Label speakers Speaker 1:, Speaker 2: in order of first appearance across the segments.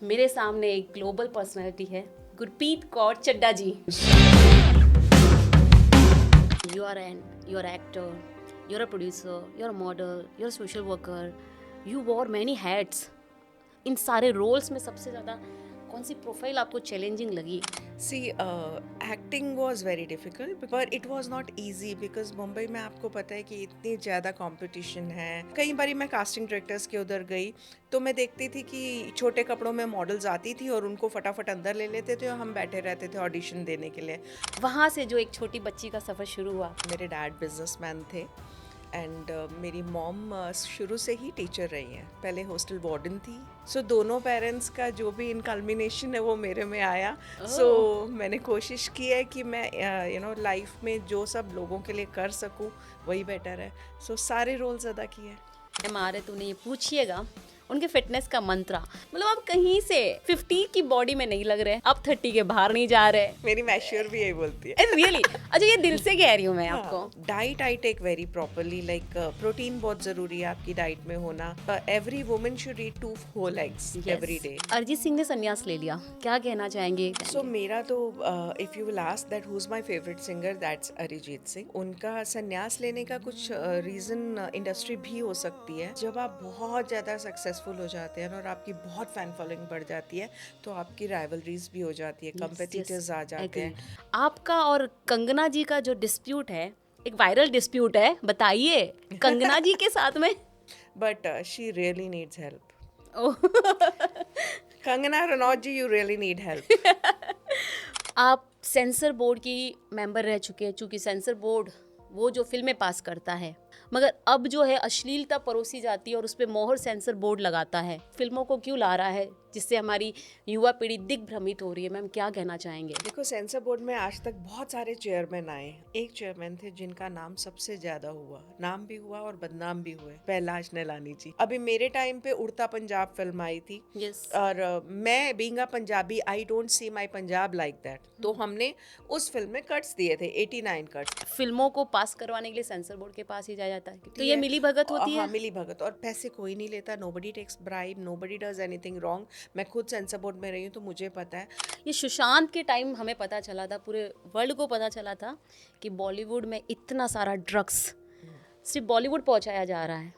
Speaker 1: मेरे सामने एक ग्लोबल पर्सनालिटी है, Gurpreet Kaur Chadda ji. You are actor, you are a producer, you are a model, you are social worker, you wear many hats. इन सारे roles में सबसे ज़्यादा कौन सी प्रोफाइल आपको चैलेंजिंग लगी?
Speaker 2: See, acting was very difficult, but it was not easy because Mumbai में आपको पता है कि इतनी ज़्यादा कंपटीशन है। कई बारी मैं कास्टिंग डायरेक्टर्स के उधर गई तो मैं देखती थी कि छोटे कपड़ों में मॉडल्स आती थी और उनको फटाफट अंदर ले लेते थे और हम बैठे रहते थे ऑडिशन देने के लिए।
Speaker 1: वहाँ से जो एक छोटी बच्ची का सफ़र शुरू हुआ।
Speaker 2: मेरे डैड बिजनेसमैन थे एंड मेरी मॉम शुरू से ही टीचर रही हैं, पहले हॉस्टल वार्डन थी। सो दोनों पेरेंट्स का जो भी इनकल्मिनेशन है वो मेरे में आया। सो मैंने कोशिश की है कि मैं लाइफ में जो सब लोगों के लिए कर सकूं वही बेटर है। सो सारे रोल्स अदा किए।
Speaker 1: हमारे तो नहीं पूछिएगा उनके फिटनेस का मंत्रा, मतलब आप कहीं से 50 की बॉडी में नहीं लग रहे, आप 30 के बाहर नहीं जा रहे।
Speaker 2: मेरी मैश्योर भी यही बोलती है।
Speaker 1: रियली अच्छा, ये दिल से कह रही हूँ मैं आपको।
Speaker 2: Diet I take very properly, like protein बहुत जरूरी है आपकी डाइट में होना। Every woman should eat 2 whole eggs every day.
Speaker 1: Arijit Singh ने संन्यास ले लिया, क्या कहना चाहेंगे?
Speaker 2: सो मेरा तो if you will ask that who is my favourite singer, that's Arijit Singh. उनका संन्यास लेने का कुछ रीजन इंडस्ट्री भी हो सकती है। जब आप बहुत ज़्यादा सक्सेसफुल हो जाते हैं और आपकी बहुत फैन फॉलोइंग बढ़ जाती है तो आपकी राइवलरीज भी हो जाती है, कंपेटिटर्स आ जाते हैं।
Speaker 1: आपका और कंगना जी का जो डिस्प्यूट है, एक वायरल डिस्प्यूट है, बताइए कंगना जी के साथ में।
Speaker 2: But she really needs help.
Speaker 1: Oh.
Speaker 2: Kangana Ranaut ji, you really need help.
Speaker 1: आप सेंसर बोर्ड की मेंबर रह चुके हैं, चूंकि सेंसर बोर्ड वो जो फिल्में पास करता है, मगर अब जो है अश्लीलता परोसी जाती है और उस पर मोहर सेंसर बोर्ड लगाता है। फिल्मों को क्यों ला रहा है जिससे हमारी युवा पीढ़ी दिग्भ्रमित हो रही है? मैम क्या कहना चाहेंगे?
Speaker 2: देखो, सेंसर बोर्ड में आज तक बहुत सारे चेयरमैन आए। एक चेयरमैन थे जिनका नाम सबसे ज्यादा हुआ, नाम भी हुआ और बदनाम भी हुए, पहलाज नैलानी जी। अभी मेरे टाइम पे उड़ता पंजाब फिल्म आई थी।
Speaker 1: Yes.
Speaker 2: और मैं being a Punjabi, I don't see my Punjab like that, तो हमने उस फिल्म में कट्स दिए थे, 89 कट्स।
Speaker 1: फिल्मों को पास करवाने के लिए सेंसर बोर्ड के पास ही जाया जाता है, तो ये मिली भगत होती है।
Speaker 2: हाँ, मिली भगत, और पैसे कोई नहीं लेता। Nobody takes bribe, nobody does anything wrong. मैं खुद सेंसर बोर्ड में रही हूँ तो मुझे पता है।
Speaker 1: ये सुशांत के टाइम हमें पता चला था, पूरे वर्ल्ड को पता चला था कि बॉलीवुड में इतना सारा ड्रग्स सिर्फ बॉलीवुड पहुंचाया जा रहा है।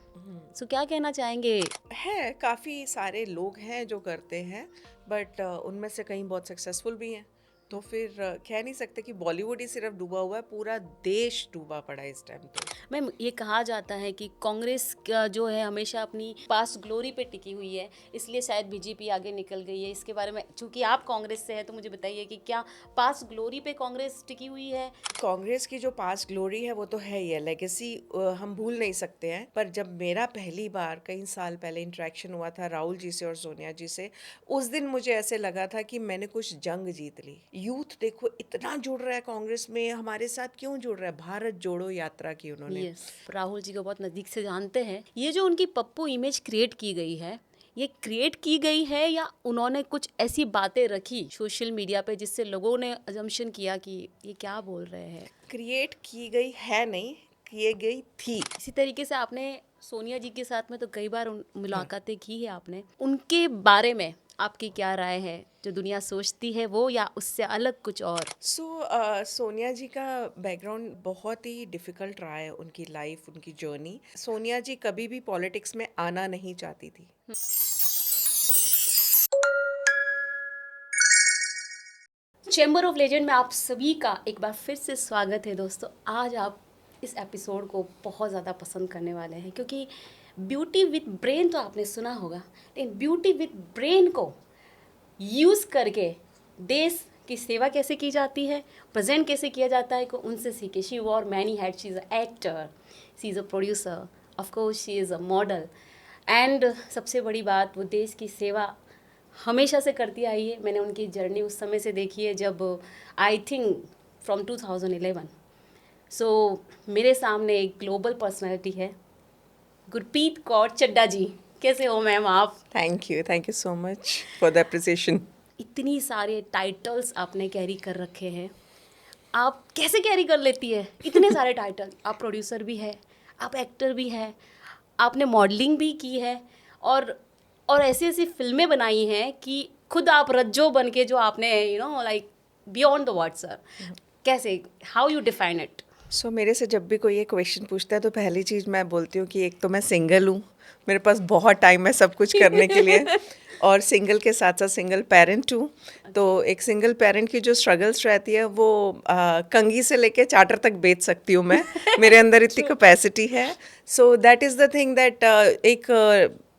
Speaker 1: सो क्या कहना चाहेंगे?
Speaker 2: है, काफ़ी सारे लोग हैं जो करते हैं, बट उनमें से कई बहुत सक्सेसफुल भी हैं। तो फिर कह नहीं सकते कि बॉलीवुड ही सिर्फ डूबा हुआ है, पूरा देश डूबा पड़ा है इस टाइम तो।
Speaker 1: मैम ये कहा जाता है कि कांग्रेस का जो है हमेशा अपनी पास ग्लोरी पे टिकी हुई है, इसलिए शायद बीजेपी आगे निकल गई है। इसके बारे में, चूंकि आप कांग्रेस से हैं, तो मुझे बताइए कि क्या पास ग्लोरी पे कांग्रेस टिकी हुई है?
Speaker 2: कांग्रेस की जो पास्ट ग्लोरी है वो तो है ही है, लेगेसी हम भूल नहीं सकते हैं। पर जब मेरा पहली बार कई साल पहले इंटरेक्शन हुआ था राहुल जी से और सोनिया जी से, उस दिन मुझे ऐसे लगा था कि मैंने कुछ जंग जीत ली। यूथ देखो इतना जुड़ रहा है कांग्रेस में, हमारे साथ क्यों जुड़ रहा है? भारत जोड़ो यात्रा की उन्होंने।
Speaker 1: यस, राहुल जी को बहुत नज़दीक से जानते हैं। ये जो उनकी पप्पू इमेज क्रिएट की गई है, ये क्रिएट की गई है या उन्होंने कुछ ऐसी बातें रखी सोशल मीडिया पे जिससे लोगों ने अजम्पशन किया कि ये क्या बोल रहे हैं?
Speaker 2: क्रिएट की गई है नहीं, किए गई थी।
Speaker 1: इसी तरीके से आपने सोनिया जी के साथ में तो कई बार मुलाकातें की है आपने, उनके बारे में आपकी क्या राय है? जो दुनिया सोचती है वो, या उससे अलग कुछ और?
Speaker 2: सोनिया जी का बैकग्राउंड बहुत ही डिफिकल्ट रहा है, उनकी लाइफ, उनकी जर्नी। सोनिया जी कभी भी पॉलिटिक्स में आना नहीं चाहती थी।
Speaker 1: चैम्बर ऑफ लेजेंड में आप सभी का एक बार फिर से स्वागत है दोस्तों। आज आप इस एपिसोड को बहुत ज़्यादा पसंद करने वाले हैं, क्योंकि ब्यूटी विद ब्रेन तो आपने सुना होगा, लेकिन ब्यूटी विद ब्रेन को यूज़ करके देश की सेवा कैसे की जाती है, प्रेजेंट कैसे किया जाता है, को उनसे सीखे। She war many had, she is a actor, she is a producer, of course she is a model, and सबसे बड़ी बात, वो देश की सेवा हमेशा से करती आई है। मैंने उनकी जर्नी उस समय से देखी है जब आई थिंक फ्रॉम 2011। सो मेरे सामने एक ग्लोबल पर्सनालिटी है, गुरप्रीत कौर चड्डा जी। कैसे हो मैम आप?
Speaker 2: Thank you so much for the appreciation.
Speaker 1: इतनी सारे टाइटल्स आपने कैरी कर रखे हैं, आप कैसे कैरी कर लेती है इतने सारे टाइटल? आप प्रोड्यूसर भी है, आप एक्टर भी है, आपने मॉडलिंग भी की है, और और ऐसी ऐसी फिल्में बनाई हैं कि खुद आप रज्जो बन के जो आपने like beyond the words sir, कैसे, हाउ यू डिफाइन इट?
Speaker 2: सो मेरे से जब भी कोई ये क्वेश्चन पूछता है तो पहली चीज़ मैं बोलती हूँ कि एक तो मैं सिंगल हूँ, मेरे पास बहुत टाइम है सब कुछ करने के लिए, और सिंगल के साथ साथ सिंगल पेरेंट हूँ। तो एक सिंगल पेरेंट की जो स्ट्रगल्स रहती है वो कंघी से लेके चाटर तक बेच सकती हूँ मैं, मेरे अंदर इतनी कैपेसिटी है। So that is the thing that एक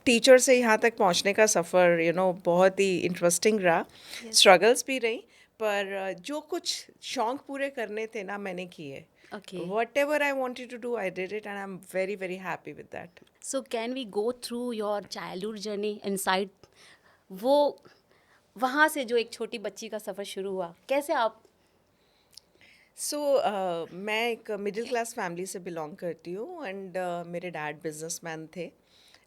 Speaker 2: टीचर से यहाँ तक पहुँचने का सफ़र बहुत ही इंटरेस्टिंग रहा। स्ट्रगल्स भी रही, पर जो कुछ शौक पूरे करने थे ना मैंने किए।
Speaker 1: Okay,
Speaker 2: Whatever I wanted to do, I did it, and I'm very, very happy with that.
Speaker 1: So can we go through your childhood journey inside, वो वहाँ से जो एक छोटी बच्ची का सफ़र शुरू हुआ, कैसे आप?
Speaker 2: सो मैं एक मिडिल क्लास फैमिली से बिलोंग करती हूँ, एंड मेरे डैड बिजनेसमैन थे,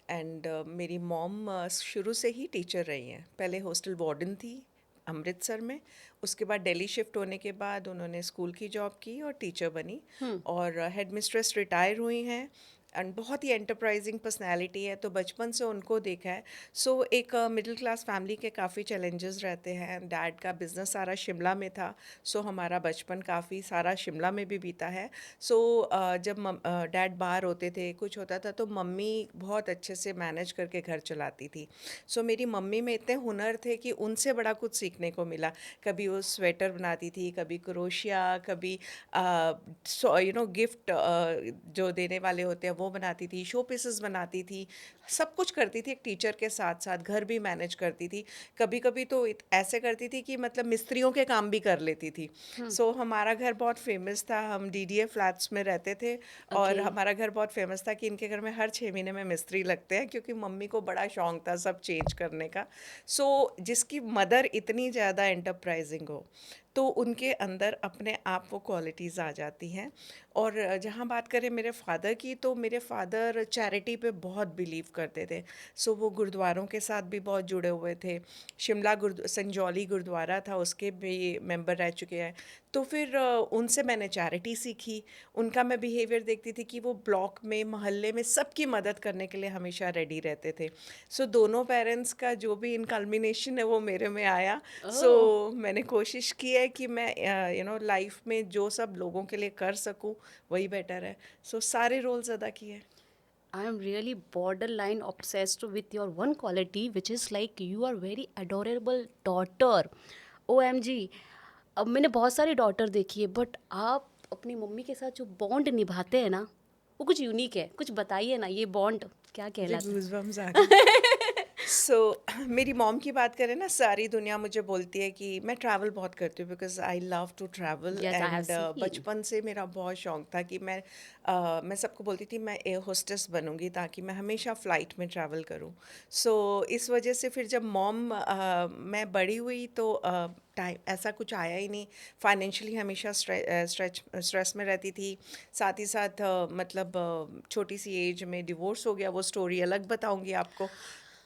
Speaker 2: एंड मेरी मॉम शुरू से ही टीचर रही हैं। पहले हॉस्टल वार्डन थी अमृतसर में, उसके बाद दिल्ली शिफ्ट होने के बाद उन्होंने स्कूल की जॉब की और टीचर बनी, और हेड मिस्ट्रेस रिटायर हुई हैं, एंड बहुत ही एंटरप्राइजिंग पर्सनैलिटी है, तो बचपन से उनको देखा है। सो एक मिडिल क्लास फैमिली के काफ़ी चैलेंजेस रहते हैं। डैड का बिज़नेस सारा शिमला में था, सो हमारा बचपन काफ़ी सारा शिमला में भी बीता है। सो जब डैड बाहर होते थे, कुछ होता था, तो मम्मी बहुत अच्छे से मैनेज करके घर चलाती थी। सो मेरी मम्मी में इतने हुनर थे कि उनसे बड़ा कुछ सीखने को मिला। कभी वो स्वेटर बनाती थी, कभी क्रोशिया, कभी गिफ्ट जो देने वाले होते हैं वो बनाती थी, शो पीसेस बनाती थी, सब कुछ करती थी एक टीचर के साथ साथ, घर भी मैनेज करती थी। कभी कभी तो ऐसे करती थी कि मतलब मिस्त्रियों के काम भी कर लेती थी। सो हमारा घर बहुत फेमस था, हम डीडीए फ्लैट्स में रहते थे, और
Speaker 1: ओके,
Speaker 2: हमारा घर बहुत फेमस था कि इनके घर में हर 6 महीने में मिस्त्री लगते हैं, क्योंकि मम्मी को बड़ा शौक था सब चेंज करने का। सो जिसकी मदर इतनी ज़्यादा एंटरप्राइजिंग हो, तो उनके अंदर अपने आप वो क्वालिटीज़ आ जाती हैं। और जहाँ बात करें मेरे फादर की, तो मेरे फादर चैरिटी पे बहुत बिलीव करते थे। सो वो गुरुद्वारों के साथ भी बहुत जुड़े हुए थे। शिमला संजौली गुरुद्वारा था, उसके भी मेंबर रह चुके हैं। तो फिर उनसे मैंने चैरिटी सीखी। उनका मैं बिहेवियर देखती थी कि वो ब्लॉक में, मोहल्ले में सबकी मदद करने के लिए हमेशा रेडी रहते थे। सो दोनों पेरेंट्स का जो भी इनकल्मिनेशन है वो मेरे में आया। सो
Speaker 1: ओह,
Speaker 2: मैंने कोशिश की है कि मैं लाइफ में जो सब लोगों के लिए कर सकूं वही बेटर है। सो सारे रोल्स अदा किए।
Speaker 1: I am really borderline obsessed with your one quality, which is like you are very adorable daughter. OMG, अब मैंने बहुत सारी डॉटर देखी है, बट आप अपनी मम्मी के साथ जो बॉन्ड निभाते हैं ना, वो कुछ यूनिक है। कुछ बताइए ना, ये बॉन्ड क्या
Speaker 2: मुझे
Speaker 1: कहलाता
Speaker 2: गूज़बम्स आ गए। सो मेरी मॉम की बात करें ना, सारी दुनिया मुझे बोलती है कि मैं ट्रैवल बहुत करती हूँ, because I love to travel,
Speaker 1: है? Yes, I have
Speaker 2: and
Speaker 1: seen.
Speaker 2: बचपन से मेरा बहुत शौक था कि मैं सबको बोलती थी मैं एयर होस्टेस बनूंगी, ताकि मैं हमेशा फ़्लाइट में ट्रैवल करूँ। सो इस वजह से फिर जब मैं बड़ी हुई, तो टाइम ऐसा कुछ आया ही नहीं। फाइनेंशियली हमेशा स्ट्रेस में रहती थी। साथ ही साथ मतलब छोटी सी एज में डिवोर्स हो गया, वो स्टोरी अलग बताऊंगी आपको।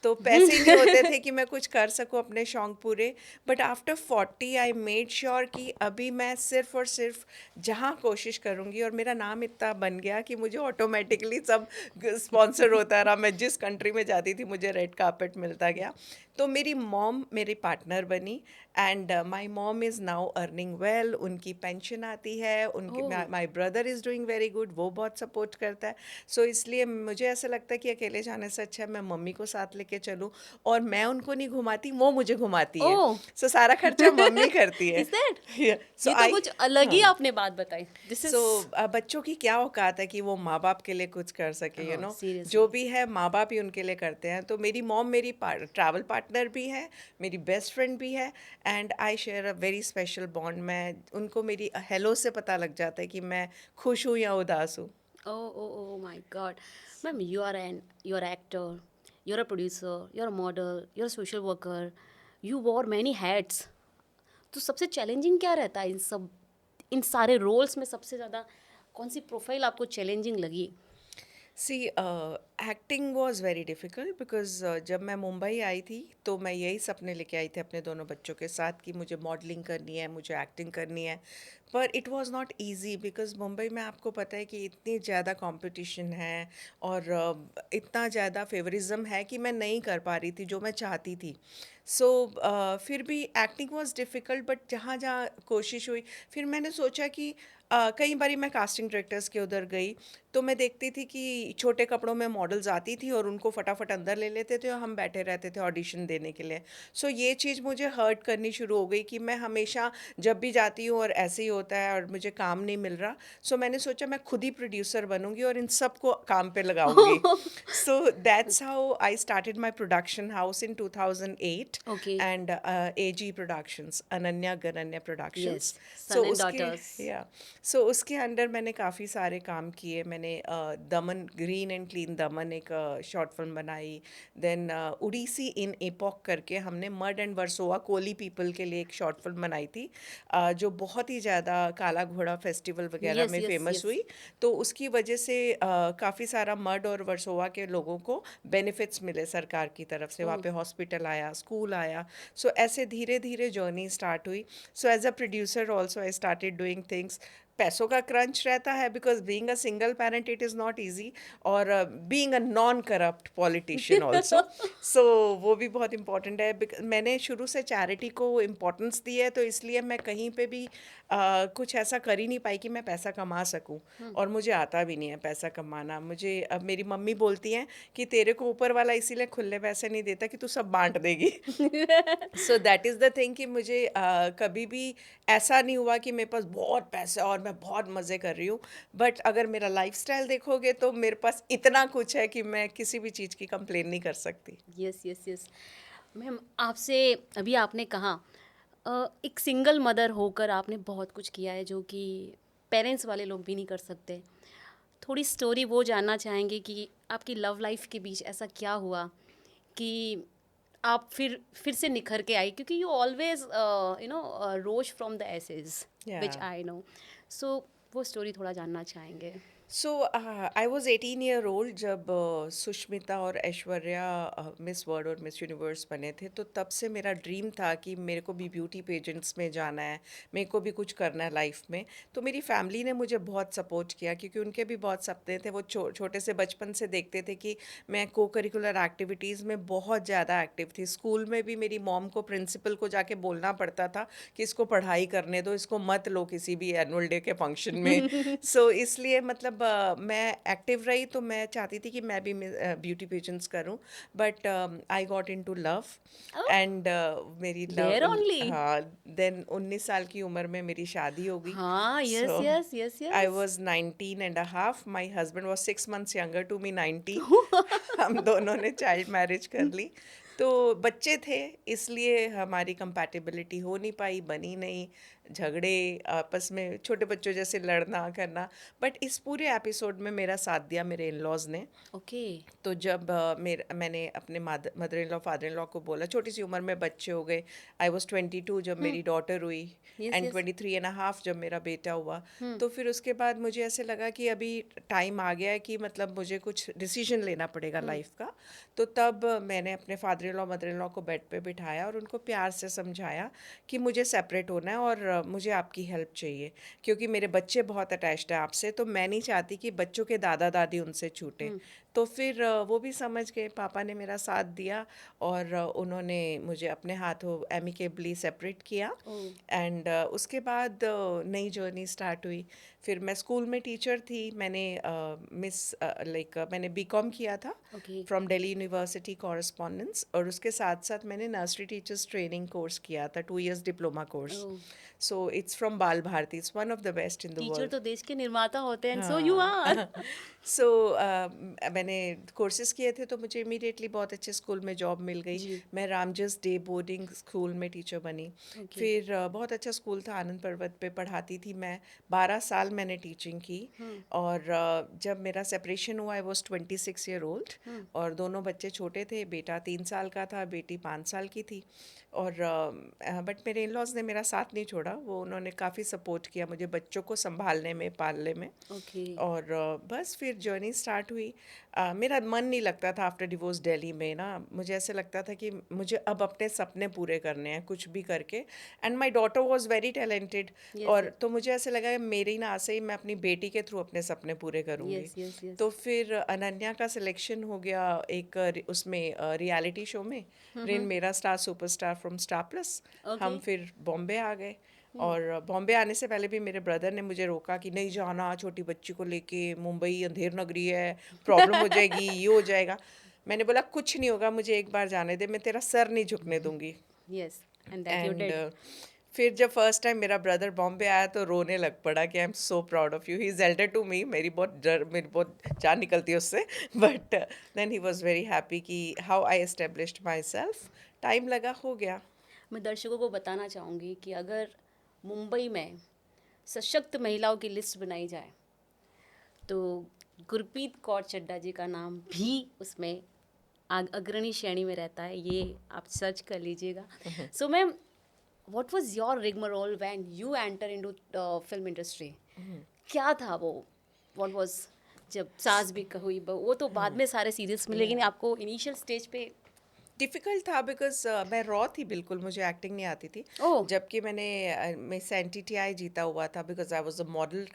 Speaker 2: तो पैसे ही नहीं होते थे कि मैं कुछ कर सकूं अपने शौक पूरे। But after 40 I made sure कि अभी मैं सिर्फ और सिर्फ जहां कोशिश करूंगी, और मेरा नाम इतना बन गया कि मुझे ऑटोमेटिकली सब स्पॉन्सर होता रहा। मैं जिस कंट्री में जाती थी मुझे रेड कार्पेट मिलता गया। तो मेरी मॉम मेरी पार्टनर बनी, and my mom is now earning well, उनकी पेंशन आती है, उनकी
Speaker 1: oh,
Speaker 2: my brother is doing very good, वो बहुत सपोर्ट करता है। सो इसलिए मुझे ऐसा लगता है कि अकेले जाने से अच्छा है मैं मम्मी को साथ लेके चलूँ, और मैं उनको नहीं घुमाती, वो मुझे घुमाती है।
Speaker 1: ओह,
Speaker 2: सो सारा खर्चा मम्मी करती है।
Speaker 1: Is that?
Speaker 2: सो
Speaker 1: ये तो
Speaker 2: आई
Speaker 1: कुछ अलग ही
Speaker 2: हाँ।
Speaker 1: आपने बात बताई। दिस इज,
Speaker 2: सो बच्चों की क्या औकात है कि वो माँ बाप के लिए कुछ कर सके, जो
Speaker 1: सीरियसली,
Speaker 2: भी है माँ बाप ही उनके लिए करते हैं। तो मेरी मॉम मेरी ट्रैवल पार्टनर भी है, मेरी बेस्ट फ्रेंड भी है, and I share a very special bond. मैं उनको मेरी हेलो से पता लग जाता है कि मैं खुश हूँ या उदास हूँ।
Speaker 1: oh my god, ma'am, you're an actor, you're a producer, you're a model, you're a social worker, you wore many hats. तो सबसे चैलेंजिंग क्या रहता है इन सारे रोल्स में? सबसे ज़्यादा कौन सी प्रोफाइल आपको चैलेंजिंग लगी?
Speaker 2: See acting was very difficult because जब मैं मुंबई आई थी तो मैं यही सपने लेके आई थी अपने दोनों बच्चों के साथ कि मुझे मॉडलिंग करनी है, मुझे एक्टिंग करनी है। पर it was not easy because Mumbai में आपको पता है कि इतनी ज़्यादा कंपटीशन है और इतना ज़्यादा फेवरिज्म है कि मैं नहीं कर पा रही थी जो मैं चाहती थी। सो फिर भी एक्टिंग वाज डिफ़िकल्ट, बट जहाँ जहाँ कोशिश हुई, फिर मैंने सोचा कि कई बारी मैं कास्टिंग डायरेक्टर्स के उधर गई तो मैं देखती थी कि छोटे कपड़ों में मॉडल्स आती थी और उनको फटाफट अंदर ले लेते थे और हम बैठे रहते थे ऑडिशन देने के लिए। सो ये चीज़ मुझे हर्ट करनी शुरू हो गई कि मैं हमेशा जब भी जाती हूँ और ऐसे ही होता है और मुझे काम नहीं मिल रहा। सो मैंने सोचा मैं खुद ही प्रोड्यूसर बनूंगी और इन सबको काम पे लगाऊंगी। So that's how I started my production house in 2008
Speaker 1: okay.
Speaker 2: And AG productions, Ananya Gananya
Speaker 1: yes,
Speaker 2: productions. So
Speaker 1: son and
Speaker 2: उसके
Speaker 1: डॉटर्स।
Speaker 2: या सो उसके अंडर मैंने काफ़ी सारे काम किए। मैंने दमन, ग्रीन एंड क्लीन दमन, एक शॉर्ट फिल्म बनाई। देन उड़ीसी इन एपॉक करके हमने mud and Versova Koli people के लिए एक शॉर्ट फिल्म बनाई थी, जो बहुत ही ज़्यादा काला घोड़ा फेस्टिवल वगैरह
Speaker 1: यस,
Speaker 2: में
Speaker 1: यस,
Speaker 2: फेमस
Speaker 1: यस।
Speaker 2: हुई। तो उसकी वजह से काफ़ी सारा मड और वर्सोवा के लोगों को बेनिफिट्स मिले सरकार की तरफ से। वहाँ
Speaker 1: ओह!
Speaker 2: पे हॉस्पिटल आया, स्कूल आया। सो ऐसे धीरे धीरे जर्नी स्टार्ट हुई। So as a producer also I started doing things. पैसों का क्रंच रहता है because being a single parent it is not easy, और being a non corrupt politician also. So वो भी बहुत इंपॉर्टेंट है। मैंने शुरू से चैरिटी को इम्पोर्टेंस दी है, तो इसलिए मैं कहीं पे भी कुछ ऐसा कर ही नहीं पाई कि मैं पैसा कमा सकूं। और मुझे आता भी नहीं है पैसा कमाना। मुझे अब मेरी मम्मी बोलती हैं कि तेरे को ऊपर वाला इसीलिए खुले पैसे नहीं देता कि तू सब बांट देगी। So that is the thing कि मुझे कभी भी ऐसा नहीं हुआ कि मेरे पास बहुत पैसा और मैं बहुत मज़े कर रही हूँ। बट अगर मेरा लाइफस्टाइल देखोगे तो मेरे पास इतना कुछ है कि मैं किसी भी चीज़ की कंप्लेन नहीं कर सकती।
Speaker 1: Yes, yes, yes. मैम, आपसे अभी आपने कहा एक सिंगल मदर होकर आपने बहुत कुछ किया है जो कि पेरेंट्स वाले लोग भी नहीं कर सकते। थोड़ी स्टोरी वो जानना चाहेंगे कि आपकी लव लाइफ के बीच ऐसा क्या हुआ कि आप फिर से निखर के आई, क्योंकि you always rose from the ashes which
Speaker 2: yeah
Speaker 1: I know. So वो स्टोरी थोड़ा जानना चाहेंगे।
Speaker 2: So I was 18 year old जब सुष्मिता और ऐश्वर्या मिस वर्ल्ड और मिस यूनिवर्स बने थे। तो तब से मेरा ड्रीम था कि मेरे को भी ब्यूटी पेजेंट्स में जाना है, मेरे को भी कुछ करना है लाइफ में। तो मेरी फैमिली ने मुझे बहुत सपोर्ट किया क्योंकि उनके भी बहुत सपने थे। वो छोटे से बचपन से देखते थे कि मैं को करिकुलर एक्टिविटीज़ में बहुत ज़्यादा एक्टिव थी। स्कूल में भी मेरी मॉम को, प्रिंसिपल को जाके बोलना पड़ता था कि इसको पढ़ाई करने दो, इसको मत लो किसी भी एनुअल डे के फंक्शन में। सो इसलिए मतलब मैं एक्टिव रही, तो मैं चाहती थी कि मैं भी ब्यूटी पेजेंट्स करूं। But I got into love and मेरी
Speaker 1: देयर
Speaker 2: लव,
Speaker 1: ओनली।
Speaker 2: हाँ, देन 19 साल की उम्र में मेरी शादी हो गई।
Speaker 1: हाँ, yes,
Speaker 2: so
Speaker 1: yes, yes,
Speaker 2: I
Speaker 1: yes.
Speaker 2: Was 19 and a half, my husband was 6 months younger to me, 19। हम दोनों ने चाइल्ड मैरिज कर ली। तो बच्चे थे, इसलिए हमारी कंपैटिबिलिटी हो नहीं पाई, बनी नहीं। झगड़े आपस में, छोटे बच्चों जैसे लड़ना करना। बट इस पूरे एपिसोड में मेरा साथ दिया मेरे इन लॉज ने।
Speaker 1: ओके।
Speaker 2: तो जब मैंने अपने mother in law, father in law को बोला, छोटी सी उम्र में बच्चे हो गए। आई वॉज 22 जब मेरी डॉटर हुई
Speaker 1: yes,
Speaker 2: and
Speaker 1: yes.
Speaker 2: 23 and a half जब मेरा बेटा हुआ। तो फिर उसके बाद मुझे ऐसे लगा कि अभी टाइम आ गया है कि मतलब मुझे कुछ डिसीजन लेना पड़ेगा लाइफ का। तो तब मैंने अपने father in law, mother in law को बेड पे बिठाया और उनको प्यार से समझाया कि मुझे सेपरेट होना है और मुझे आपकी हेल्प चाहिए, क्योंकि मेरे बच्चे बहुत अटैच्ड है आपसे, तो मैं नहीं चाहती कि बच्चों के दादा दादी उनसे छूटे। तो फिर वो भी समझ गए, पापा ने मेरा साथ दिया और उन्होंने मुझे अपने हाथों एमिकेबली सेपरेट किया।
Speaker 1: ओह!
Speaker 2: एंड उसके बाद नई जर्नी स्टार्ट हुई। फिर मैं स्कूल में टीचर थी। मैंने मैंने बीकॉम किया था
Speaker 1: okay.
Speaker 2: From Delhi university correspondence, और उसके साथ साथ मैंने नर्सरी टीचर्स ट्रेनिंग कोर्स किया था, 2 years diploma course.
Speaker 1: Oh!
Speaker 2: So it's from Bal Bharati, it's one of the best in the
Speaker 1: teacher
Speaker 2: world.
Speaker 1: तो देश के निर्माता होते हैं, सो यू
Speaker 2: हाँ।
Speaker 1: आर।
Speaker 2: सो मैंने कोर्सेज किए थे तो मुझे इमीडिएटली बहुत अच्छे स्कूल में जॉब मिल गई।
Speaker 1: जी।
Speaker 2: मैं रामजस डे बोर्डिंग स्कूल में टीचर बनी।
Speaker 1: ओके।
Speaker 2: फिर बहुत अच्छा स्कूल था, आनंद पर्वत पे पढ़ाती थी मैं। 12 साल मैंने टीचिंग की। और जब मेरा सेपरेशन हुआ आई वॉज 26 year old, और दोनों बच्चे छोटे थे। बेटा 3 साल साल का था, बेटी 5 साल की थी। और बट मेरे इन लॉज ने मेरा साथ नहीं छोड़ा, वो उन्होंने काफ़ी सपोर्ट किया मुझे बच्चों को संभालने में, पालने में।
Speaker 1: ओके।
Speaker 2: और बस फिर जर्नी स्टार्ट हुई। मेरा मन नहीं लगता था आफ्टर डिवोर्स दिल्ली में ना, मुझे ऐसे लगता था कि मुझे अब अपने सपने पूरे करने हैं कुछ भी करके। And my daughter was very talented,
Speaker 1: yes,
Speaker 2: और तो मुझे ऐसे लगा मेरी ना से ही मैं अपनी बेटी के थ्रू अपने सपने पूरे करूँगी।
Speaker 1: Yes, yes, yes.
Speaker 2: तो फिर अनन्या का सिलेक्शन हो गया एक उसमें रियलिटी शो में, रेन मेरा star superstar from star plus.
Speaker 1: Okay.
Speaker 2: हम फिर बॉम्बे आ गए, और बॉम्बे आने से पहले भी मेरे ब्रदर ने मुझे रोका कि नहीं जाना छोटी बच्ची को लेके, मुंबई अंधेर नगरी है, प्रॉब्लम हो जाएगी, ये हो जाएगा। मैंने बोला कुछ नहीं होगा, मुझे एक बार जाने दे, मैं तेरा सर नहीं झुकने दूंगी।
Speaker 1: Yes, and that you
Speaker 2: and
Speaker 1: did.
Speaker 2: फिर जब फर्स्ट टाइम मेरा ब्रदर बॉम्बे आया तो रोने लग पड़ा कि I am so proud of you, he is elder to me, मेरी बहुत जान निकलती है उससे। But then he was very happy कि how I established myself. Time लगा, हो गया।
Speaker 1: मैं दर्शकों को बताना चाहूँगी कि अगर मुंबई में सशक्त महिलाओं की लिस्ट बनाई जाए तो गुरप्रीत कौर चड्ढा जी का नाम भी उसमें अग्रणी श्रेणी में रहता है, ये आप सर्च कर लीजिएगा। So ma'am, what was your rigmarole when you enter into film industry? क्या था वो? व्हाट वाज, जब सास भी हुई वो तो बाद में सारे सीरियल्स में, लेकिन आपको इनिशियल स्टेज पे?
Speaker 2: डिफ़िकल्ट था बिकॉज़ मैं रॉ थी बिल्कुल, मुझे एक्टिंग नहीं आती थी।
Speaker 1: ओह,
Speaker 2: जबकि मैंने मिस एनटीटीआई जीता हुआ था because I was a model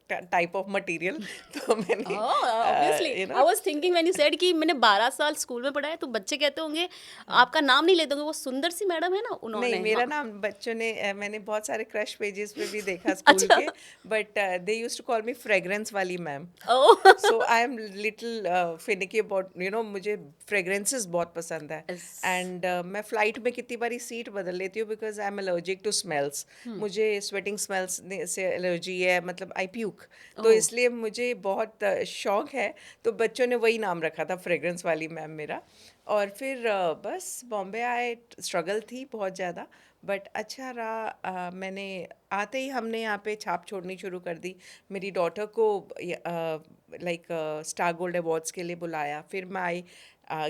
Speaker 2: type of material. तो मैंने
Speaker 1: obviously
Speaker 2: you know
Speaker 1: I was thinking when you said कि मैंने 12 साल स्कूल में पढ़ा है, तो बच्चे कहते होंगे, आपका नाम नहीं लेते होंगे, वो सुंदर सी मैडम है ना,
Speaker 2: नहीं,
Speaker 1: उन्होंने,
Speaker 2: मेरा
Speaker 1: हाँ।
Speaker 2: नाम बच्चों ने मैंने बहुत सारे क्रश पेजेस पे भी देखा स्कूल
Speaker 1: अच्छा।
Speaker 2: के, but they used to call me fragrance वाली ma'am.
Speaker 1: Oh.
Speaker 2: So I am little finicky about, you know, मुझे फ्रेग्रेंसेस बहुत पसंद है।
Speaker 1: Yes.
Speaker 2: एंड मैं फ्लाइट में कितनी बारी सीट बदल लेती हूँ because I am allergic to smells. मुझे स्वेटिंग स्मेल्स से एलर्जी है, मतलब आई प्यूक। तो
Speaker 1: ओह।
Speaker 2: इसलिए मुझे बहुत शौक है। तो बच्चों ने वही नाम रखा था, फ्रेग्रेंस वाली मैम मेरा। और फिर बस बॉम्बे आए, स्ट्रगल थी बहुत ज़्यादा, बट अच्छा रहा। मैंने आते ही हमने यहाँ पे छाप छोड़नी शुरू कर दी। मेरी डॉटर को लाइक स्टार गोल्ड अवार्ड्स के लिए बुलाया, फिर मैं आई,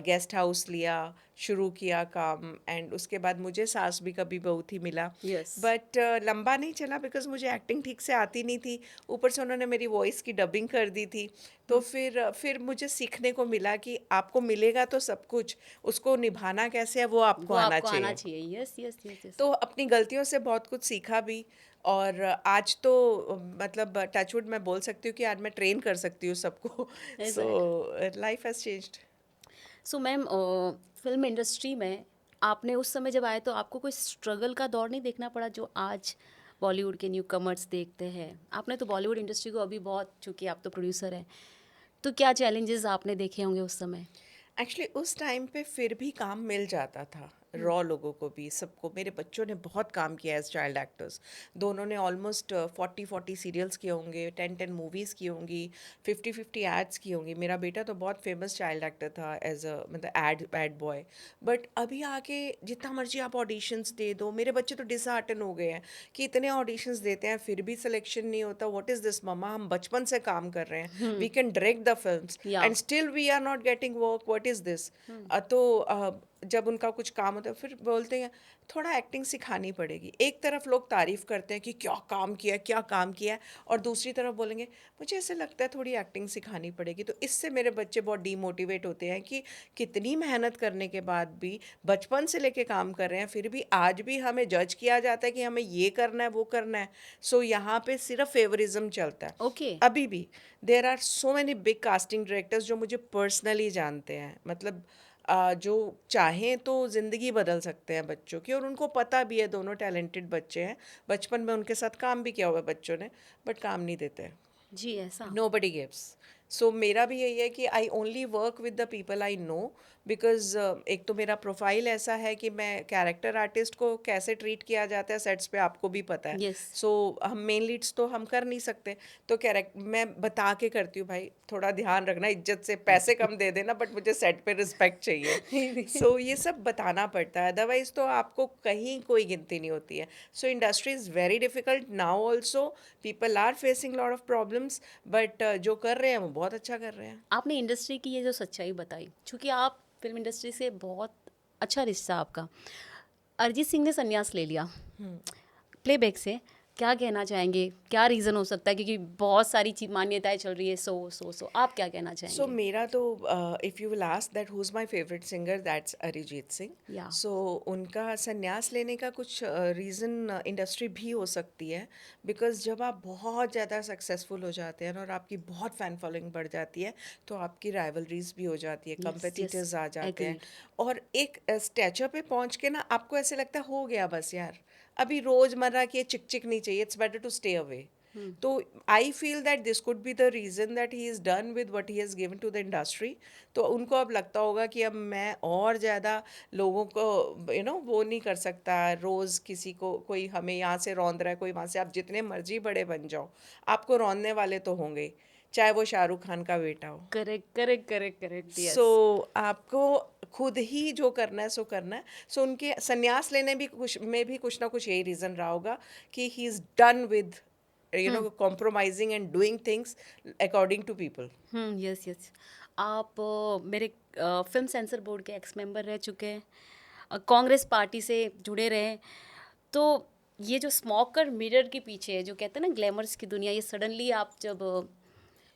Speaker 2: गेस्ट हाउस लिया, शुरू किया काम। एंड उसके बाद मुझे सास भी कभी बहू थी मिला,
Speaker 1: यस।
Speaker 2: बट लंबा नहीं चला बिकॉज मुझे एक्टिंग ठीक से आती नहीं थी। ऊपर से उन्होंने मेरी वॉइस की डबिंग कर दी थी। तो फिर मुझे सीखने को मिला कि आपको मिलेगा तो सब कुछ, उसको निभाना कैसे है वो आपको
Speaker 1: वो
Speaker 2: आना
Speaker 1: आपको आना
Speaker 2: चाहिए।
Speaker 1: चाहिए, यस, यस, यस, यस।
Speaker 2: तो अपनी गलतियों से बहुत कुछ सीखा भी। और आज तो मतलब टचवुड मैं बोल सकती हूँ कि आज मैं ट्रेन कर सकती हूँ सबको। So life has changed.
Speaker 1: So ma'am, film industry में आपने उस समय जब आए तो आपको कोई स्ट्रगल का दौर नहीं देखना पड़ा जो आज बॉलीवुड के न्यू कमर्स देखते हैं? आपने तो बॉलीवुड इंडस्ट्री को अभी बहुत, चूंकि आप तो प्रोड्यूसर हैं, तो क्या चैलेंजेस आपने देखे होंगे उस समय?
Speaker 2: एक्चुअली उस टाइम पे फिर भी काम मिल जाता था, रॉ लोगों को भी, सबको। मेरे बच्चों ने बहुत काम किया एज चाइल्ड एक्टर्स। दोनों ने ऑलमोस्ट 40 सीरियल्स किए होंगे, 10 मूवीज़ की होंगी, 50 एड्स की होंगी। मेरा बेटा तो बहुत फेमस चाइल्ड एक्टर था एज अ, मतलब एड बॉय। बट अभी आके जितना मर्जी आप ऑडिशंस दे दो, मेरे बच्चे तो डिसहार्टन हो गए हैं कि इतने ऑडिशंस देते हैं फिर भी सिलेक्शन नहीं होता। व्हाट इज़ दिस मम्मा, हम बचपन से काम कर रहे हैं, we can direct the films
Speaker 1: yeah.
Speaker 2: And still we are not getting work, what is this. तो जब उनका कुछ काम होता है फिर बोलते हैं थोड़ा एक्टिंग सिखानी पड़ेगी। एक तरफ लोग तारीफ़ करते हैं कि क्या काम किया है, क्या काम किया है, और दूसरी तरफ बोलेंगे मुझे ऐसे लगता है थोड़ी एक्टिंग सिखानी पड़ेगी। तो इससे मेरे बच्चे बहुत डीमोटिवेट होते हैं कि कितनी मेहनत करने के बाद भी, बचपन से लेके काम कर रहे हैं, फिर भी आज भी हमें जज किया जाता है कि हमें ये करना है, वो करना है। सो यहाँ पे सिर्फ फेवरिज्म चलता है
Speaker 1: ओके।
Speaker 2: अभी भी। There are so many big casting directors जो मुझे पर्सनली जानते हैं, मतलब जो चाहें तो ज़िंदगी बदल सकते हैं बच्चों की, और उनको पता भी है दोनों टैलेंटेड बच्चे हैं। बचपन में उनके साथ काम भी किया हुआ है बच्चों ने, बट काम नहीं देते।
Speaker 1: जी, ऐसा।
Speaker 2: Nobody gives. सो मेरा भी यही है कि I only work with the people I know, because एक तो मेरा प्रोफाइल ऐसा है कि मैं कैरेक्टर आर्टिस्ट को कैसे ट्रीट किया जाता है सेट्स पे आपको भी पता है।
Speaker 1: यस।
Speaker 2: सो हम मेन लीड्स तो हम कर नहीं सकते, तो मैं बता के करती हूँ भाई थोड़ा ध्यान रखना, इज्जत से पैसे कम दे देना, बट मुझे सेट पे रिस्पेक्ट चाहिए। सो ये सब बताना पड़ता है, अदरवाइज तो आपको कहीं कोई गिनती नहीं होती है। So industry is very difficult now also, people are facing lot of problems, but जो कर रहे हैं वो बहुत अच्छा कर रहे हैं।
Speaker 1: आपने इंडस्ट्री की ये जो सच्चाई बताई, चूंकि आप फिल्म इंडस्ट्री से बहुत अच्छा रिश्ता आपका। अरिजीत सिंह ने संन्यास ले लिया प्लेबैक से, क्या कहना चाहेंगे, क्या रीज़न हो सकता है? क्योंकि बहुत सारी चीज मान्यताएं चल रही है, सो आप क्या कहना
Speaker 2: सो
Speaker 1: चाहेंगे?
Speaker 2: मेरा तो if you will ask that who is my favourite singer, that's Arijit Singh.
Speaker 1: या
Speaker 2: सो उनका संन्यास लेने का कुछ रीज़न इंडस्ट्री भी हो सकती है, बिकॉज जब आप बहुत ज़्यादा सक्सेसफुल हो जाते हैं और आपकी बहुत फ़ैन फॉलोइंग बढ़ जाती है, तो आपकी राइवलरीज भी हो जाती है,
Speaker 1: यस यस,
Speaker 2: कंपेटिटर्स आ जाते हैं।
Speaker 1: एग्रीड।
Speaker 2: और एक स्टेचर पे पहुंच के ना आपको ऐसे लगता है हो गया बस यार, अभी रोज़मर्रा की ये चिक चिक नहीं चाहिए, it's better to stay away. तो I feel that this could be the reason that he is done with what he has given to the industry. तो उनको अब लगता होगा कि अब मैं और ज़्यादा लोगों को वो नहीं कर सकता, रोज़ किसी को कोई हमें यहाँ से रौंद रहा है, कोई वहाँ से, आप जितने मर्जी बड़े बन जाओ, आपको रौंदने वाले तो होंगे ही, चाहे वो शाहरुख खान का बेटा हो।
Speaker 1: Correct correct correct correct,
Speaker 2: so
Speaker 1: yes.
Speaker 2: आपको खुद ही जो करना है सो करना है। सो उनके संन्यास लेने भी कुछ ना कुछ यही रीज़न रहा होगा कि he is done with compromising and doing things according to people.
Speaker 1: Yes yes. आप मेरे फिल्म सेंसर बोर्ड के एक्स मेंबर रह चुके हैं, कांग्रेस पार्टी से जुड़े रहे, तो ये जो स्मोकर मिरर के पीछे है, जो कहते हैं ना ग्लैमर्स की दुनिया, ये सडनली आप जब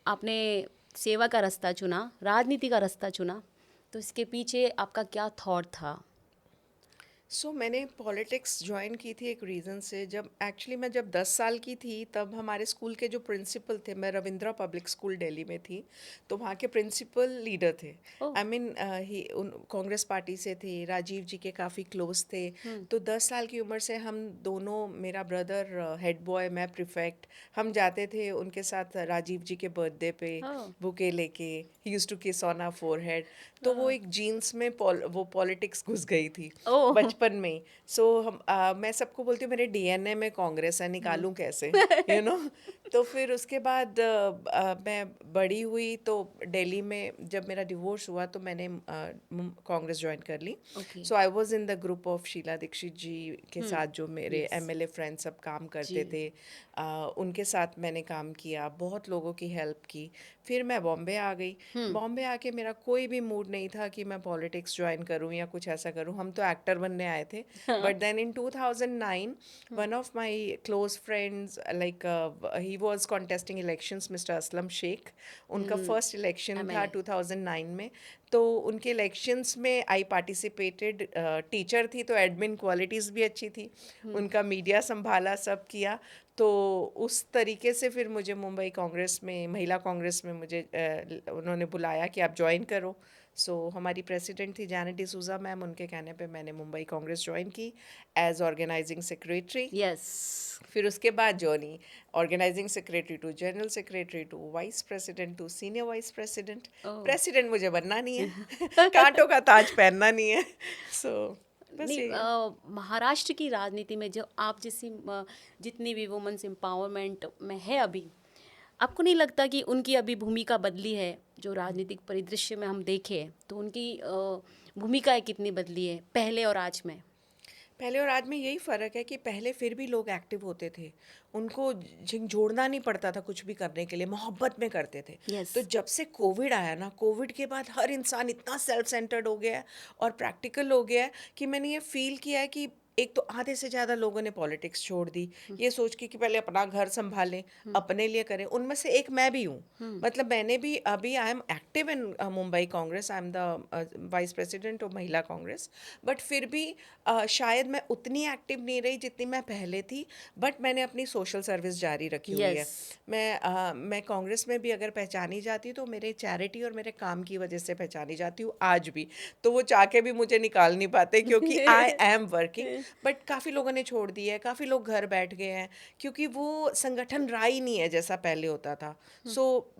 Speaker 1: आपने सेवा का रास्ता चुना, राजनीति का रास्ता चुना, तो इसके पीछे आपका क्या थॉट था?
Speaker 2: मैंने पॉलिटिक्स ज्वाइन की थी एक रीज़न से। जब 10 साल की थी, तब हमारे स्कूल के जो प्रिंसिपल थे, मैं रविंद्रा पब्लिक स्कूल दिल्ली में थी, तो वहाँ के प्रिंसिपल लीडर थे।
Speaker 1: ओह।
Speaker 2: आई मीन ही उन कांग्रेस पार्टी से थे, राजीव जी के काफ़ी क्लोज थे। तो 10 साल की उम्र से हम दोनों, मेरा ब्रदर हेड बॉय, मैं प्रिफेक्ट, हम जाते थे उनके साथ राजीव जी के बर्थडे पे
Speaker 1: ओह।
Speaker 2: बुके लेके। He used to kiss on our forehead. तो वो एक जीन्स में वो पॉलिटिक्स घुस गई थी
Speaker 1: ओह।
Speaker 2: बचपन में ही। मैं सबको बोलती हूँ मेरे डीएनए में कांग्रेस है, निकालूं कैसे, यू नो। तो फिर उसके बाद मैं बड़ी हुई, तो दिल्ली में जब मेरा डिवोर्स हुआ तो मैंने कांग्रेस ज्वाइन कर ली।
Speaker 1: Okay.
Speaker 2: So I was in the group of Sheila Dikshit ji के साथ, जो मेरे
Speaker 1: यस।
Speaker 2: एमएलए फ्रेंड्स सब काम
Speaker 1: जी।
Speaker 2: करते थे। उनके साथ मैंने काम किया, बहुत लोगों की हेल्प की। फिर मैं बॉम्बे आ गई। बॉम्बे आके मेरा कोई भी मूड नहीं था कि मैं पॉलिटिक्स ज्वाइन करूं या कुछ ऐसा करूं, हम तो एक्टर बनने आए थे। But then in 2009 one of my close friends, like he was contesting elections, mister Aslam Shaikh. उनका फर्स्ट इलेक्शन था
Speaker 1: एमएलए।
Speaker 2: 2009 में। तो उनके इलेक्शंस में आई पार्टिसिपेटेड। टीचर थी तो एडमिन क्वालिटीज़ भी अच्छी थी, उनका मीडिया संभाला, सब किया। तो उस तरीके से फिर मुझे मुंबई कांग्रेस में, महिला कांग्रेस में मुझे उन्होंने बुलाया कि आप ज्वाइन करो। हमारी प्रेसिडेंट थी जैनेट डिसूजा मैम, उनके कहने पे मैंने मुंबई कांग्रेस ज्वाइन की एज ऑर्गेनाइजिंग सेक्रेटरी।
Speaker 1: यस।
Speaker 2: फिर उसके बाद journey, organising secretary to general secretary to vice president to senior vice president.
Speaker 1: Oh.
Speaker 2: President मुझे बनना नहीं है कांटों का ताज पहनना नहीं है। सो बस
Speaker 1: नहीं,
Speaker 2: यही है।
Speaker 1: महाराष्ट्र की राजनीति में जो आप जैसी जितनी भी वुमेन्स एम्पावरमेंट में है अभी, आपको नहीं लगता कि उनकी अभी भूमिका बदली है? जो राजनीतिक परिदृश्य में हम देखें तो उनकी भूमिकाएं कितनी बदली है पहले और आज में?
Speaker 2: पहले और आज में यही फ़र्क है कि पहले फिर भी लोग एक्टिव होते थे, उनको झिंझोड़ना नहीं पड़ता था कुछ भी करने के लिए, मोहब्बत में करते थे।
Speaker 1: यस।
Speaker 2: तो जब से कोविड आया ना, कोविड के बाद हर इंसान इतना सेल्फ सेंटर्ड हो गया है और प्रैक्टिकल हो गया है कि मैंने ये फील किया है कि एक तो आधे से ज़्यादा लोगों ने पॉलिटिक्स छोड़ दी, ये सोच के कि पहले अपना घर संभालें, अपने लिए करें। उनमें से एक मैं भी हूँ। मतलब मैंने भी अभी, I am active in Mumbai Congress, I am the vice president of महिला कांग्रेस। बट फिर भी शायद मैं उतनी एक्टिव नहीं रही जितनी मैं पहले थी, बट मैंने अपनी सोशल सर्विस जारी रखी हुई है।
Speaker 1: यस।
Speaker 2: मैं कांग्रेस में भी अगर पहचानी जाती हूँ तो मेरे चैरिटी और मेरे काम की वजह से पहचानी जाती हूँ आज भी। तो वो चाह के भी मुझे निकाल नहीं पाते क्योंकि आई एम वर्किंग। बट काफ़ी लोगों ने छोड़ दिया है, काफ़ी लोग घर बैठ गए हैं, क्योंकि वो संगठन रहा ही नहीं है जैसा पहले होता था।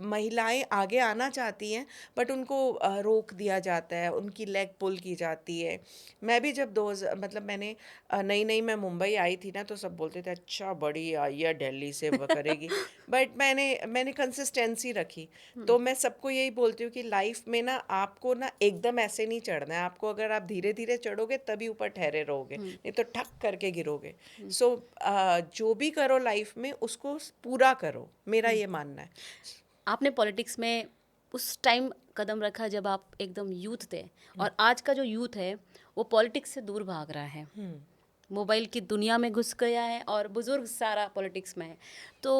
Speaker 2: महिलाएं आगे आना चाहती हैं, बट उनको रोक दिया जाता है, उनकी लेग पुल की जाती है। मैं भी जब मतलब मैंने नई नई मैं मुंबई आई थी ना, तो सब बोलते थे अच्छा बड़ी आई है दिल्ली से, वो करेगी। बट मैंने कंसिस्टेंसी रखी। तो मैं सबको यही बोलती हूँ कि लाइफ में ना आपको ना एकदम ऐसे नहीं चढ़ना है, आपको अगर आप धीरे धीरे चढ़ोगे तभी ऊपर ठहरे रहोगे, नहीं तो ठक करके गिरोगे। जो भी करो लाइफ में उसको पूरा करो, मेरा ये मानना है।
Speaker 1: आपने पॉलिटिक्स में उस टाइम कदम रखा जब आप एकदम यूथ थे, और आज का जो यूथ है वो पॉलिटिक्स से दूर भाग रहा है, मोबाइल की दुनिया में घुस गया है और बुजुर्ग सारा पॉलिटिक्स में है। तो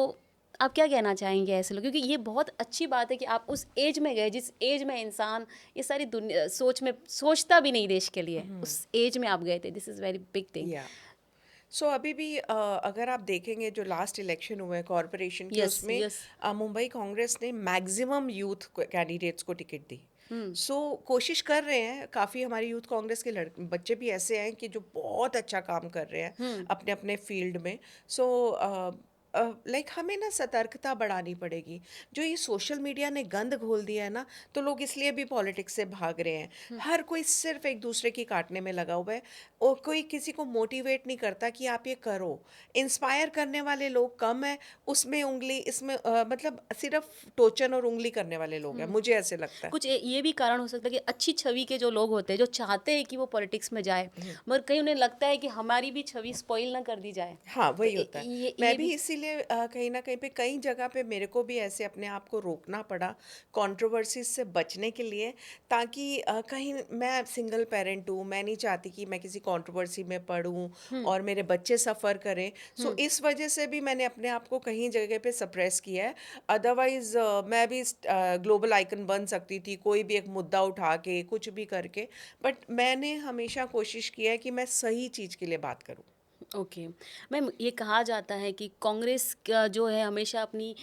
Speaker 1: आप क्या कहना चाहेंगे ऐसे लोग, क्योंकि ये बहुत अच्छी बात है कि आप उस एज में गए जिस एज में इंसान ये सारी दुनिया सोचता भी नहीं देश के लिए, उस एज में आप गए थे। This is very big thing.
Speaker 2: या सो अभी भी अगर आप देखेंगे जो लास्ट इलेक्शन हुए कॉरपोरेशन के,
Speaker 1: यस,
Speaker 2: उसमें
Speaker 1: यस।
Speaker 2: मुंबई कांग्रेस ने मैक्सिमम यूथ कैंडिडेट्स को टिकट दी। सो कोशिश कर रहे हैं काफ़ी, हमारी यूथ कांग्रेस के बच्चे भी ऐसे हैं कि जो बहुत अच्छा काम कर रहे हैं अपने अपने फील्ड में। सो लाइक हमें ना सतर्कता बढ़ानी पड़ेगी। जो ये सोशल मीडिया ने गंद घोल दिया है ना, तो लोग इसलिए भी पॉलिटिक्स से भाग रहे हैं। हर कोई सिर्फ एक दूसरे की काटने में लगा हुआ है और कोई किसी को मोटिवेट नहीं करता कि आप ये करो। इंस्पायर करने वाले लोग कम है, उसमें उंगली इसमें मतलब सिर्फ टोचन और उंगली करने वाले लोग हैं, मुझे ऐसे लगता है।
Speaker 1: कुछ ये भी कारण हो सकता है कि अच्छी छवि के जो लोग होते हैं, जो चाहते हैं कि वो पॉलिटिक्स में जाए, मगर कहीं उन्हें लगता है कि हमारी भी छवि स्पॉइल ना कर दी जाए।
Speaker 2: हाँ,
Speaker 1: तो
Speaker 2: वही होता है। मैं
Speaker 1: ये
Speaker 2: भी
Speaker 1: भी।
Speaker 2: इसीलिए कहीं न कहीं पे कई जगह पे मेरे को भी ऐसे अपने आप को रोकना पड़ा, कंट्रोवर्सीज़ से बचने के लिए, ताकि कहीं मैं सिंगल पेरेंट हूँ, मैं नहीं चाहती कि मैं किसी कंट्रोवर्सी में पड़ूँ और मेरे बच्चे सफ़र करें। सो इस वजह से भी मैंने अपने आप को कहीं जगह पे सप्रेस किया है। अदरवाइज़ मैं भी ग्लोबल आइकन बन सकती थी, कोई भी एक मुद्दा उठा के, कुछ भी करके। बट मैंने हमेशा कोशिश की है कि मैं सही चीज़ के लिए बात करूँ।
Speaker 1: ओके। मैम, ये कहा जाता है कि कांग्रेस का जो है हमेशा अपनी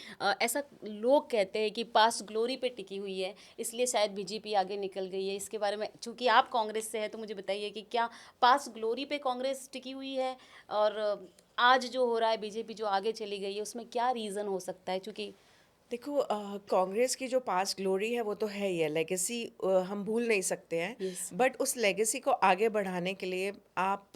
Speaker 1: ऐसा लोग कहते हैं कि पास्ट ग्लोरी पे टिकी हुई है, इसलिए शायद बीजेपी आगे निकल गई है। इसके बारे में, चूंकि आप कांग्रेस से हैं, तो मुझे बताइए कि क्या पास्ट ग्लोरी पे कांग्रेस टिकी हुई है, और आज जो हो रहा है बीजेपी जो आगे चली गई है, उसमें क्या रीज़न हो सकता है? चूंकि
Speaker 2: देखो कांग्रेस की जो पास्ट ग्लोरी है वो तो है ही है, लेगेसी हम भूल नहीं सकते हैं।
Speaker 1: यस।
Speaker 2: बट उस लेगेसी को आगे बढ़ाने के लिए आप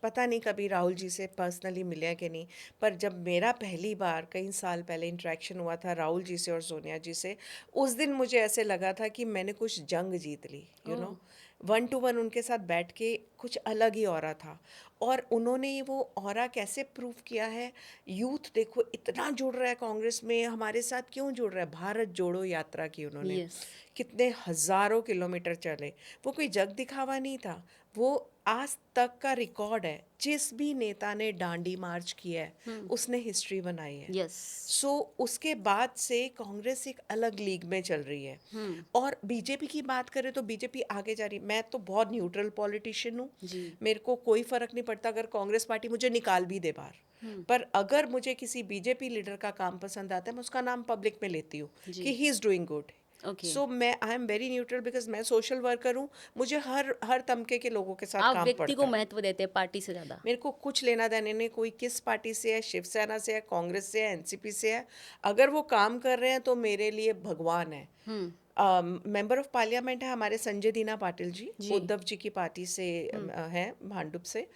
Speaker 2: पता नहीं कभी राहुल जी से पर्सनली मिले हैं कि नहीं, पर जब मेरा पहली बार कई साल पहले इंटरेक्शन हुआ था राहुल जी से और सोनिया जी से, उस दिन मुझे ऐसे लगा था कि मैंने कुछ जंग जीत ली, you know. One to one उनके साथ बैठ के कुछ अलग ही ऑरा था। और उन्होंने वो ऑरा कैसे प्रूव किया है, यूथ देखो इतना जुड़ रहा है कांग्रेस में, हमारे साथ क्यों जुड़ रहा है, भारत जोड़ो यात्रा की उन्होंने,
Speaker 1: यस।
Speaker 2: कितने हजारों किलोमीटर चले। वो कोई जग दिखावा नहीं था, वो आज तक का रिकॉर्ड है। जिस भी नेता ने डांडी मार्च किया है उसने हिस्ट्री बनाई है।
Speaker 1: यस।
Speaker 2: सो उसके बाद से कांग्रेस एक अलग लीग में चल रही है। और बीजेपी की बात करें तो बीजेपी आगे जा रही है। मैं तो बहुत न्यूट्रल पॉलिटिशियन हूँ,
Speaker 1: जी।
Speaker 2: मेरे को कोई फर्क नहीं पड़ता अगर कांग्रेस पार्टी मुझे निकाल भी दे बाहर। पर अगर मुझे किसी बीजेपी लीडर का काम पसंद आता है, मैं उसका नाम पब्लिक में लेती हूँ
Speaker 1: जी।
Speaker 2: कि he is doing good.
Speaker 1: Okay.
Speaker 2: So मैं I am very neutral because मैं सोशल वर्कर हूँ, मुझे हर हर तबके के लोगों के साथ
Speaker 1: आप
Speaker 2: काम
Speaker 1: व्यक्ति को
Speaker 2: पड़ता है।
Speaker 1: महत्व देते हैं पार्टी से ज़्यादा।
Speaker 2: मेरे को कुछ लेना देने नहीं, कोई किस पार्टी से है, शिवसेना से है, कांग्रेस से है, एनसीपी से है, अगर वो काम कर रहे हैं तो मेरे लिए भगवान है। मेंबर ऑफ पार्लियामेंट है हमारे संजय दीना पाटिल जी,
Speaker 1: जी।
Speaker 2: उद्धव जी की पार्टी से हैं भांडुप से।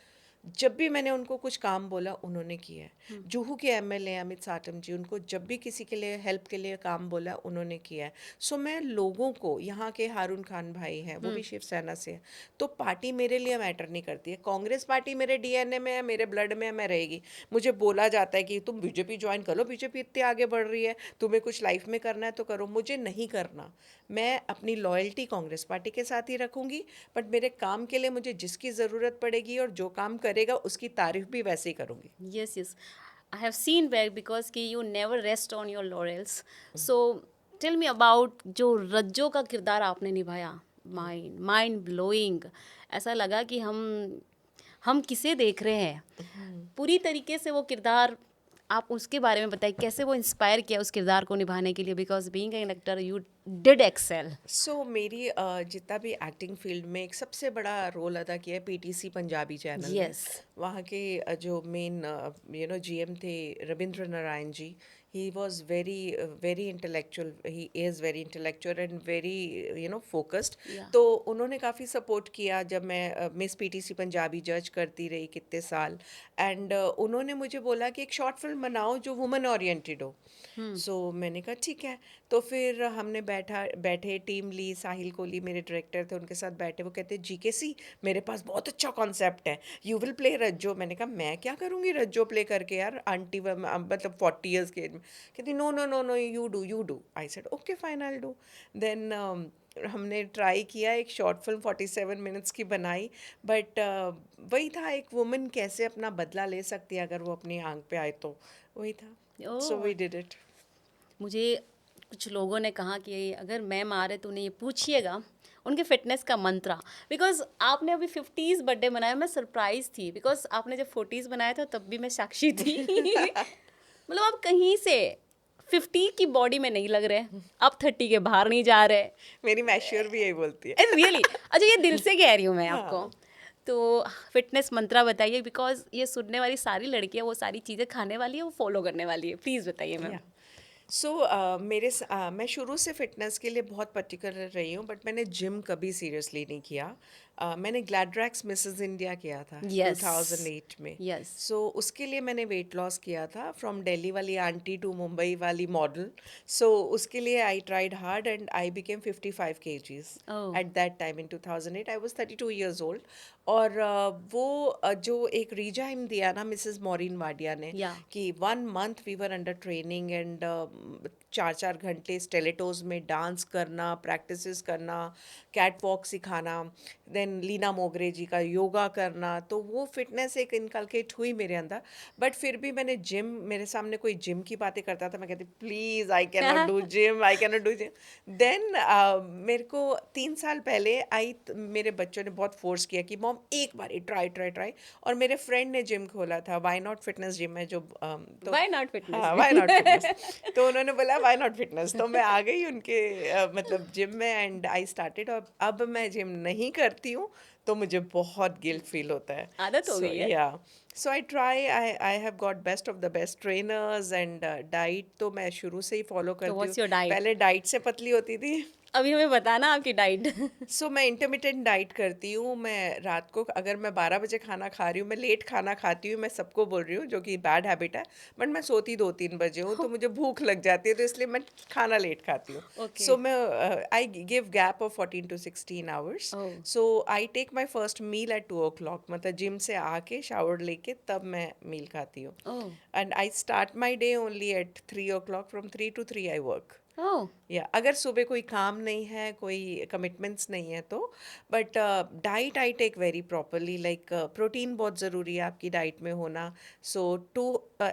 Speaker 2: जब भी मैंने उनको कुछ काम बोला उन्होंने किया है। जुहू के एमएलए अमित साटम जी, उनको जब भी किसी के लिए हेल्प के लिए काम बोला उन्होंने किया है। सो मैं लोगों को, यहाँ के हारून खान भाई हैं वो भी शिवसेना से हैं, तो पार्टी मेरे लिए मैटर नहीं करती है। कांग्रेस पार्टी मेरे डीएनए में है, मेरे ब्लड में है, मैं रहेगी। मुझे बोला जाता है कि तुम बीजेपी ज्वाइन कर लो, बीजेपी इतनी आगे बढ़ रही है, तुम्हें कुछ लाइफ में करना है तो करो। मुझे नहीं करना, मैं अपनी लॉयल्टी कांग्रेस पार्टी के साथ ही रखूंगी। बट मेरे काम के लिए मुझे जिसकी ज़रूरत पड़ेगी और जो काम करेगा उसकी तारीफ भी वैसे ही करूंगी।
Speaker 1: Yes, yes. I have seen back because कि you never rest on your laurels. So tell me about जो रज्जो का किरदार आपने निभाया, माइंड ब्लोइंग। ऐसा लगा कि हम किसे देख रहे हैं, पूरी तरीके से वो किरदार। आप उसके बारे में बताइए, कैसे वो इंस्पायर किया उस किरदार को निभाने के लिए, because being an actor you did excel.
Speaker 2: So मेरी जितना भी एक्टिंग फील्ड में एक सबसे बड़ा रोल अदा किया है पीटीसी पंजाबी चैनल ने।
Speaker 1: यस।
Speaker 2: वहाँ के जो मेन जीएम थे Ravindra Narayan ji, he was very very intellectual, he is very intellectual and very focused.
Speaker 1: Yeah.
Speaker 2: तो उन्होंने काफ़ी सपोर्ट किया जब मैं मिस पीटीसी पंजाबी जज करती रही कितने साल। एंड उन्होंने मुझे बोला कि एक शॉर्ट फिल्म बनाओ जो वुमेन ओरिएंटेड हो। सो मैंने कहा ठीक है। तो फिर हमने बैठे टीम ली, साहिल कोहली मेरे डायरेक्टर थे, उनके साथ बैठे। वो कहते जीकेसी मेरे पास बहुत अच्छा कॉन्सेप्ट है, यू विल प्ले रज्जो। मैंने कहा मैं क्या करूँगी रज्जो प्ले करके यार, आंटी मतलब 40 ईयर्स के एज में। कहती no no no no, you do. I said okay fine, I do. Then हमने ट्राई किया, एक शॉर्ट फिल्म 47 मिनट्स की बनाई, बट वही था, एक वुमन कैसे अपना बदला ले सकती है अगर वो अपनी आंख पे आए, तो वही था, so
Speaker 1: oh!
Speaker 2: We did it.
Speaker 1: मुझे कुछ लोगों ने कहा कि अगर मैम आ रहे तो उन्हें ये पूछिएगा उनके फिटनेस का मंत्रा, बिकॉज आपने अभी 50s बर्थडे मनाया, मैं सरप्राइज थी बिकॉज आपने जब 40s बनाया था तब भी मैं साक्षी थी। मतलब आप कहीं से 50 की बॉडी में नहीं लग रहे, आप 30 के बाहर नहीं जा रहे।
Speaker 2: मेरी मैश्योर भी यही बोलती है।
Speaker 1: एंड रियली, अच्छा ये दिल से कह रही हूँ मैं आपको।
Speaker 2: हाँ।
Speaker 1: तो फिटनेस मंत्रा बताइए, बिकॉज ये सुनने वाली सारी लड़कियाँ वो सारी चीज़ें खाने वाली है, वो फॉलो करने वाली है, प्लीज़ बताइए मैम।
Speaker 2: या सो मैं शुरू से फिटनेस के लिए बहुत पर्टिकुलर रही हूँ, बट मैंने जिम कभी सीरियसली नहीं किया। मैंने ग्लैड्रैक्स मिसेस इंडिया किया था
Speaker 1: यस,
Speaker 2: 2008 में।
Speaker 1: यस।
Speaker 2: सो उसके लिए मैंने वेट लॉस किया था, फ्रॉम दिल्ली वाली आंटी टू मुंबई वाली मॉडल। सो उसके लिए I tried hard and I became 55 kgs
Speaker 1: oh,
Speaker 2: at that time in 2008। I was 32 years old। और वो जो एक रीजाइम दिया ना मिसेस मॉरिन वाडिया ने,
Speaker 1: या
Speaker 2: कि 1 month we were under training and 4-4 घंटे स्टेलेटोज में डांस करना, प्रैक्टिसेस करना, कैट वॉक सिखाना, देन लीना मोगरे जी का योगा करना, तो वो फिटनेस एक इनकलकेट हुई मेरे अंदर। बट फिर भी मैंने जिम, मेरे सामने कोई जिम की बातें करता था, मैं कहती please I can not do gym, I can not do gym. Then मेरे को 3 साल पहले मेरे बच्चों ने बहुत फोर्स किया कि मॉम एक बार ट्राई ट्राई ट्राई, और मेरे फ्रेंड ने जिम खोला था, वाई नॉट फिटनेस जिम है जो तो
Speaker 1: व्हाई नॉट
Speaker 2: हाँ, वाई नॉट
Speaker 1: फिटनेस।
Speaker 2: फिटनेस। तो उन्होंने बोला वाई नॉट फिटनेस, तो मैं आ गई उनके मतलब जिम में एंड आई स्टार्टेड। और अब मैं जिम नहीं करती हूँ तो मुझे बहुत गिल्ट फील होता है।
Speaker 1: आदत हो
Speaker 2: सो
Speaker 1: गई है।
Speaker 2: Yeah so I have got best of the best trainers and diet तो मैं शुरू से ही फॉलो
Speaker 1: तो
Speaker 2: करती हूँ।
Speaker 1: What's your diet?
Speaker 2: पहले डाइट से पतली होती थी।
Speaker 1: अभी हमें बताना आपकी डाइट।
Speaker 2: सो मैं इंटरमिटेंट डाइट करती हूँ। मैं रात को अगर मैं 12 बजे खाना खा रही हूँ, मैं लेट खाना खाती हूँ, मैं सबको बोल रही हूँ, जो कि बैड हैबिट है, बट मैं सोती 2-3 बजे हूँ, तो मुझे भूख लग जाती है, तो इसलिए मैं खाना लेट खाती हूँ।
Speaker 1: ओके।
Speaker 2: सो मैं I give gap of 14 to 16 hours।
Speaker 1: Oh,
Speaker 2: so I take my first meal at 2 o'clock, मतलब जिम से आके शावर लेके तब मैं मील खाती हूँ।
Speaker 1: Oh,
Speaker 2: and I start my day only at 3 o'clock, from 3 to 3 I work.
Speaker 1: Oh,
Speaker 2: या अगर सुबह कोई काम नहीं है, कोई कमिटमेंट्स नहीं है तो, but diet I take very properly, like protein बहुत ज़रूरी है आपकी डाइट में होना। So to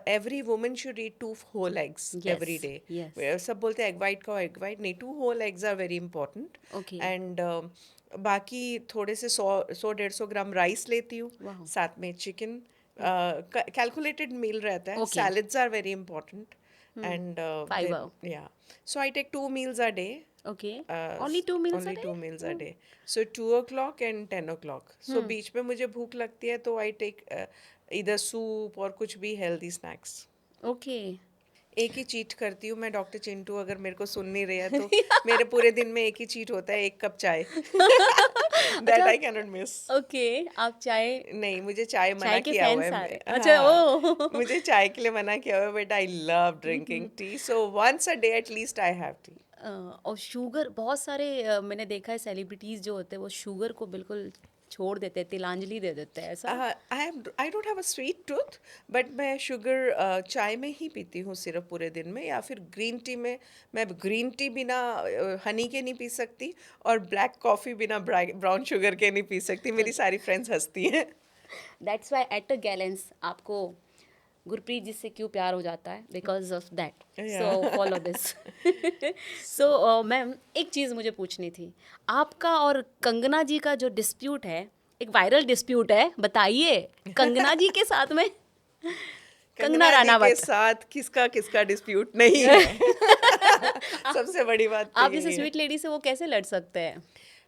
Speaker 2: every woman should eat 2 whole eggs
Speaker 1: yes,
Speaker 2: every day.
Speaker 1: Yes,
Speaker 2: सब बोलते हैं एग वाइट खाओ, एग वाइट नहीं, 2 whole eggs are very important.
Speaker 1: Okay,
Speaker 2: and बाकी थोड़े से 100-150 ग्राम राइस लेती हूँ,
Speaker 1: वाह,
Speaker 2: साथ में चिकन। कैलकुलेटेड मील रहता है,
Speaker 1: okay,
Speaker 2: salads are very important. And
Speaker 1: fibre,
Speaker 2: then yeah, so I take 2 meals a day,
Speaker 1: okay, only 2 meals a
Speaker 2: only
Speaker 1: day?
Speaker 2: 2 meals a day, so 2 o'clock and 10 o'clock। so बीच में मुझे भूख लगती है तो I take either soup और कुछ भी healthy snacks।
Speaker 1: Okay.
Speaker 2: एक ही चीट करती हूँ मैं, डॉक्टर चिंटू अगर मेरे को सुन नहीं रहे हैं तो, मेरे पूरे दिन में एक ही चीट होता है, 1 कप चाय। दैट
Speaker 1: अच्छा,
Speaker 2: आई कैनॉट मिस।
Speaker 1: ओके, आप चाय,
Speaker 2: नहीं, मुझे चाय मना
Speaker 1: चाय के
Speaker 2: किया हुआ
Speaker 1: फैन
Speaker 2: है
Speaker 1: सारे, अच्छा,
Speaker 2: हाँ,
Speaker 1: ओह।
Speaker 2: मुझे चाय के लिए मना किया हुआ है, but I love drinking tea, so once a day at least I have tea.
Speaker 1: और शुगर बहुत सारे मैंने देखा है सेलिब्रिटीज जो होते हैं वो शुगर को बिल्कुल छोड़ देते हैं, तिलांजलि दे देते हैं, ऐसा?
Speaker 2: I don't have a sweet tooth, but मैं शुगर चाय में ही पीती हूँ सिर्फ पूरे दिन में, या फिर ग्रीन टी में। मैं ग्रीन टी बिना हनी के नहीं पी सकती, और ब्लैक कॉफ़ी बिना ब्राउन शुगर के नहीं पी सकती। मेरी सारी फ्रेंड्स हंसती हैं।
Speaker 1: That's why at a gallons आपको गुरप्रीत जी से क्यों प्यार हो जाता है, because of that. So
Speaker 2: Yeah.
Speaker 1: Follow this. So ma'am, एक चीज़ मुझे पूछनी थी, आपका और कंगना जी का जो डिस्प्यूट है, एक वायरल डिस्प्यूट है, बताइए कंगना जी के साथ में। कंगना
Speaker 2: कंगना जी के
Speaker 1: रानावत।
Speaker 2: साथ किसका किसका डिस्प्यूट नहीं है। सबसे बड़ी बात तो
Speaker 1: आप जैसे
Speaker 2: यही है।
Speaker 1: स्वीट लेडी से वो कैसे लड़ सकते हैं?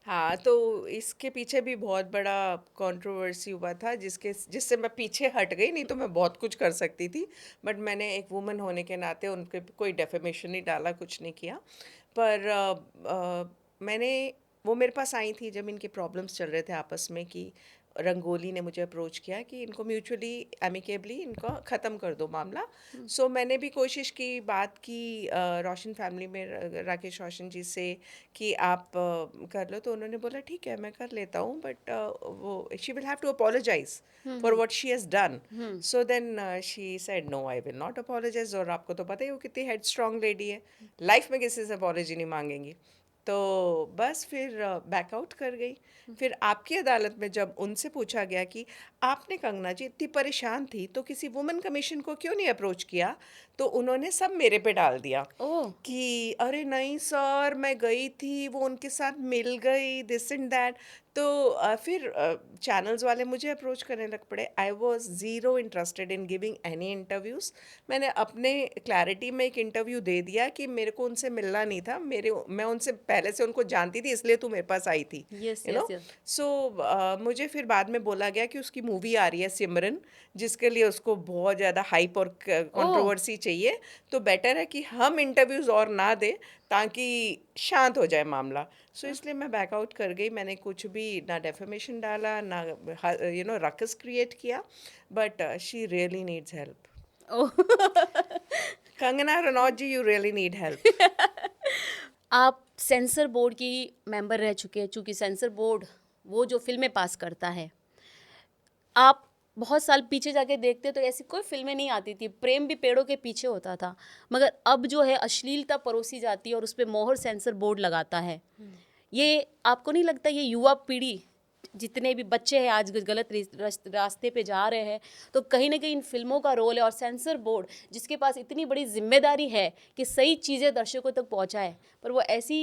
Speaker 2: हाँ, तो इसके पीछे भी बहुत बड़ा कंट्रोवर्सी हुआ था, जिससे मैं पीछे हट गई, नहीं तो मैं बहुत कुछ कर सकती थी, बट मैंने एक वुमन होने के नाते उनके पे कोई डेफेमेशन नहीं डाला, कुछ नहीं किया। पर मैंने वो मेरे पास आई थी जब इनके प्रॉब्लम्स चल रहे थे आपस में, कि रंगोली ने मुझे अप्रोच किया कि इनको म्यूचुअली एमिकेबली इनको ख़त्म कर दो मामला। सो मैंने भी कोशिश की, बात की रोशन फैमिली में, राकेश रोशन जी से, कि आप कर लो, तो उन्होंने बोला ठीक है मैं कर लेता हूँ, बट वो she will have to apologise for what she has done. So then she said no, I will not apologise. और आपको तो पता ही वो कितनी हेड स्ट्रॉन्ग लेडी है, लाइफ में किसी से अपोलॉजी नहीं मांगेंगी। तो बस फिर बैकआउट कर गई। फिर आपकी अदालत में जब उनसे पूछा गया कि आपने कंगना जी इतनी परेशान थी तो किसी वुमेन कमीशन को क्यों नहीं अप्रोच किया, तो उन्होंने सब मेरे पे डाल दिया
Speaker 1: ओह!
Speaker 2: कि अरे नहीं सर मैं गई थी, वो उनके साथ मिल गई, दिस एंड दैट। तो फिर चैनल्स वाले मुझे अप्रोच करने लग पड़े। I was zero interested in giving any interviews. मैंने अपने क्लैरिटी में एक इंटरव्यू दे दिया कि मेरे को उनसे मिलना नहीं था, मैं उनसे पहले से उनको जानती थी इसलिए तू मेरे पास आई थी,
Speaker 1: yes,
Speaker 2: you
Speaker 1: yes,
Speaker 2: no.
Speaker 1: Yes.
Speaker 2: So मुझे फिर बाद में बोला गया कि उसकी मूवी आ रही है सिमरन, जिसके लिए उसको बहुत ज़्यादा हाइप और
Speaker 1: ओह!
Speaker 2: कंट्रोवर्सी चाहिए, तो बेटर है कि हम इंटरव्यूज़ और ना दें ताकि शांत हो जाए मामला। सो इसलिए मैं बैकआउट कर गई। मैंने कुछ भी ना डेफेमेशन डाला ना रकस क्रिएट किया, but she really needs help.
Speaker 1: Oh!
Speaker 2: Kangana Ranaut ji, you really need help.
Speaker 1: आप सेंसर बोर्ड की मेंबर रह चुके हैं, चूँकि सेंसर बोर्ड वो जो फ़िल्में पास करता है, आप बहुत साल पीछे जाके देखते तो ऐसी कोई फ़िल्में नहीं आती थी, प्रेम भी पेड़ों के पीछे होता था। मगर अब जो है अश्लीलता परोसी जाती है और उसपे मोहर सेंसर बोर्ड लगाता है। ये आपको नहीं लगता ये युवा पीढ़ी जितने भी बच्चे हैं आज गलत रास्ते पे जा रहे हैं, तो कहीं ना कहीं इन फिल्मों का रोल है और सेंसर बोर्ड जिसके पास इतनी बड़ी जिम्मेदारी है कि सही चीज़ें दर्शकों तक पहुंचाए, पर वो ऐसी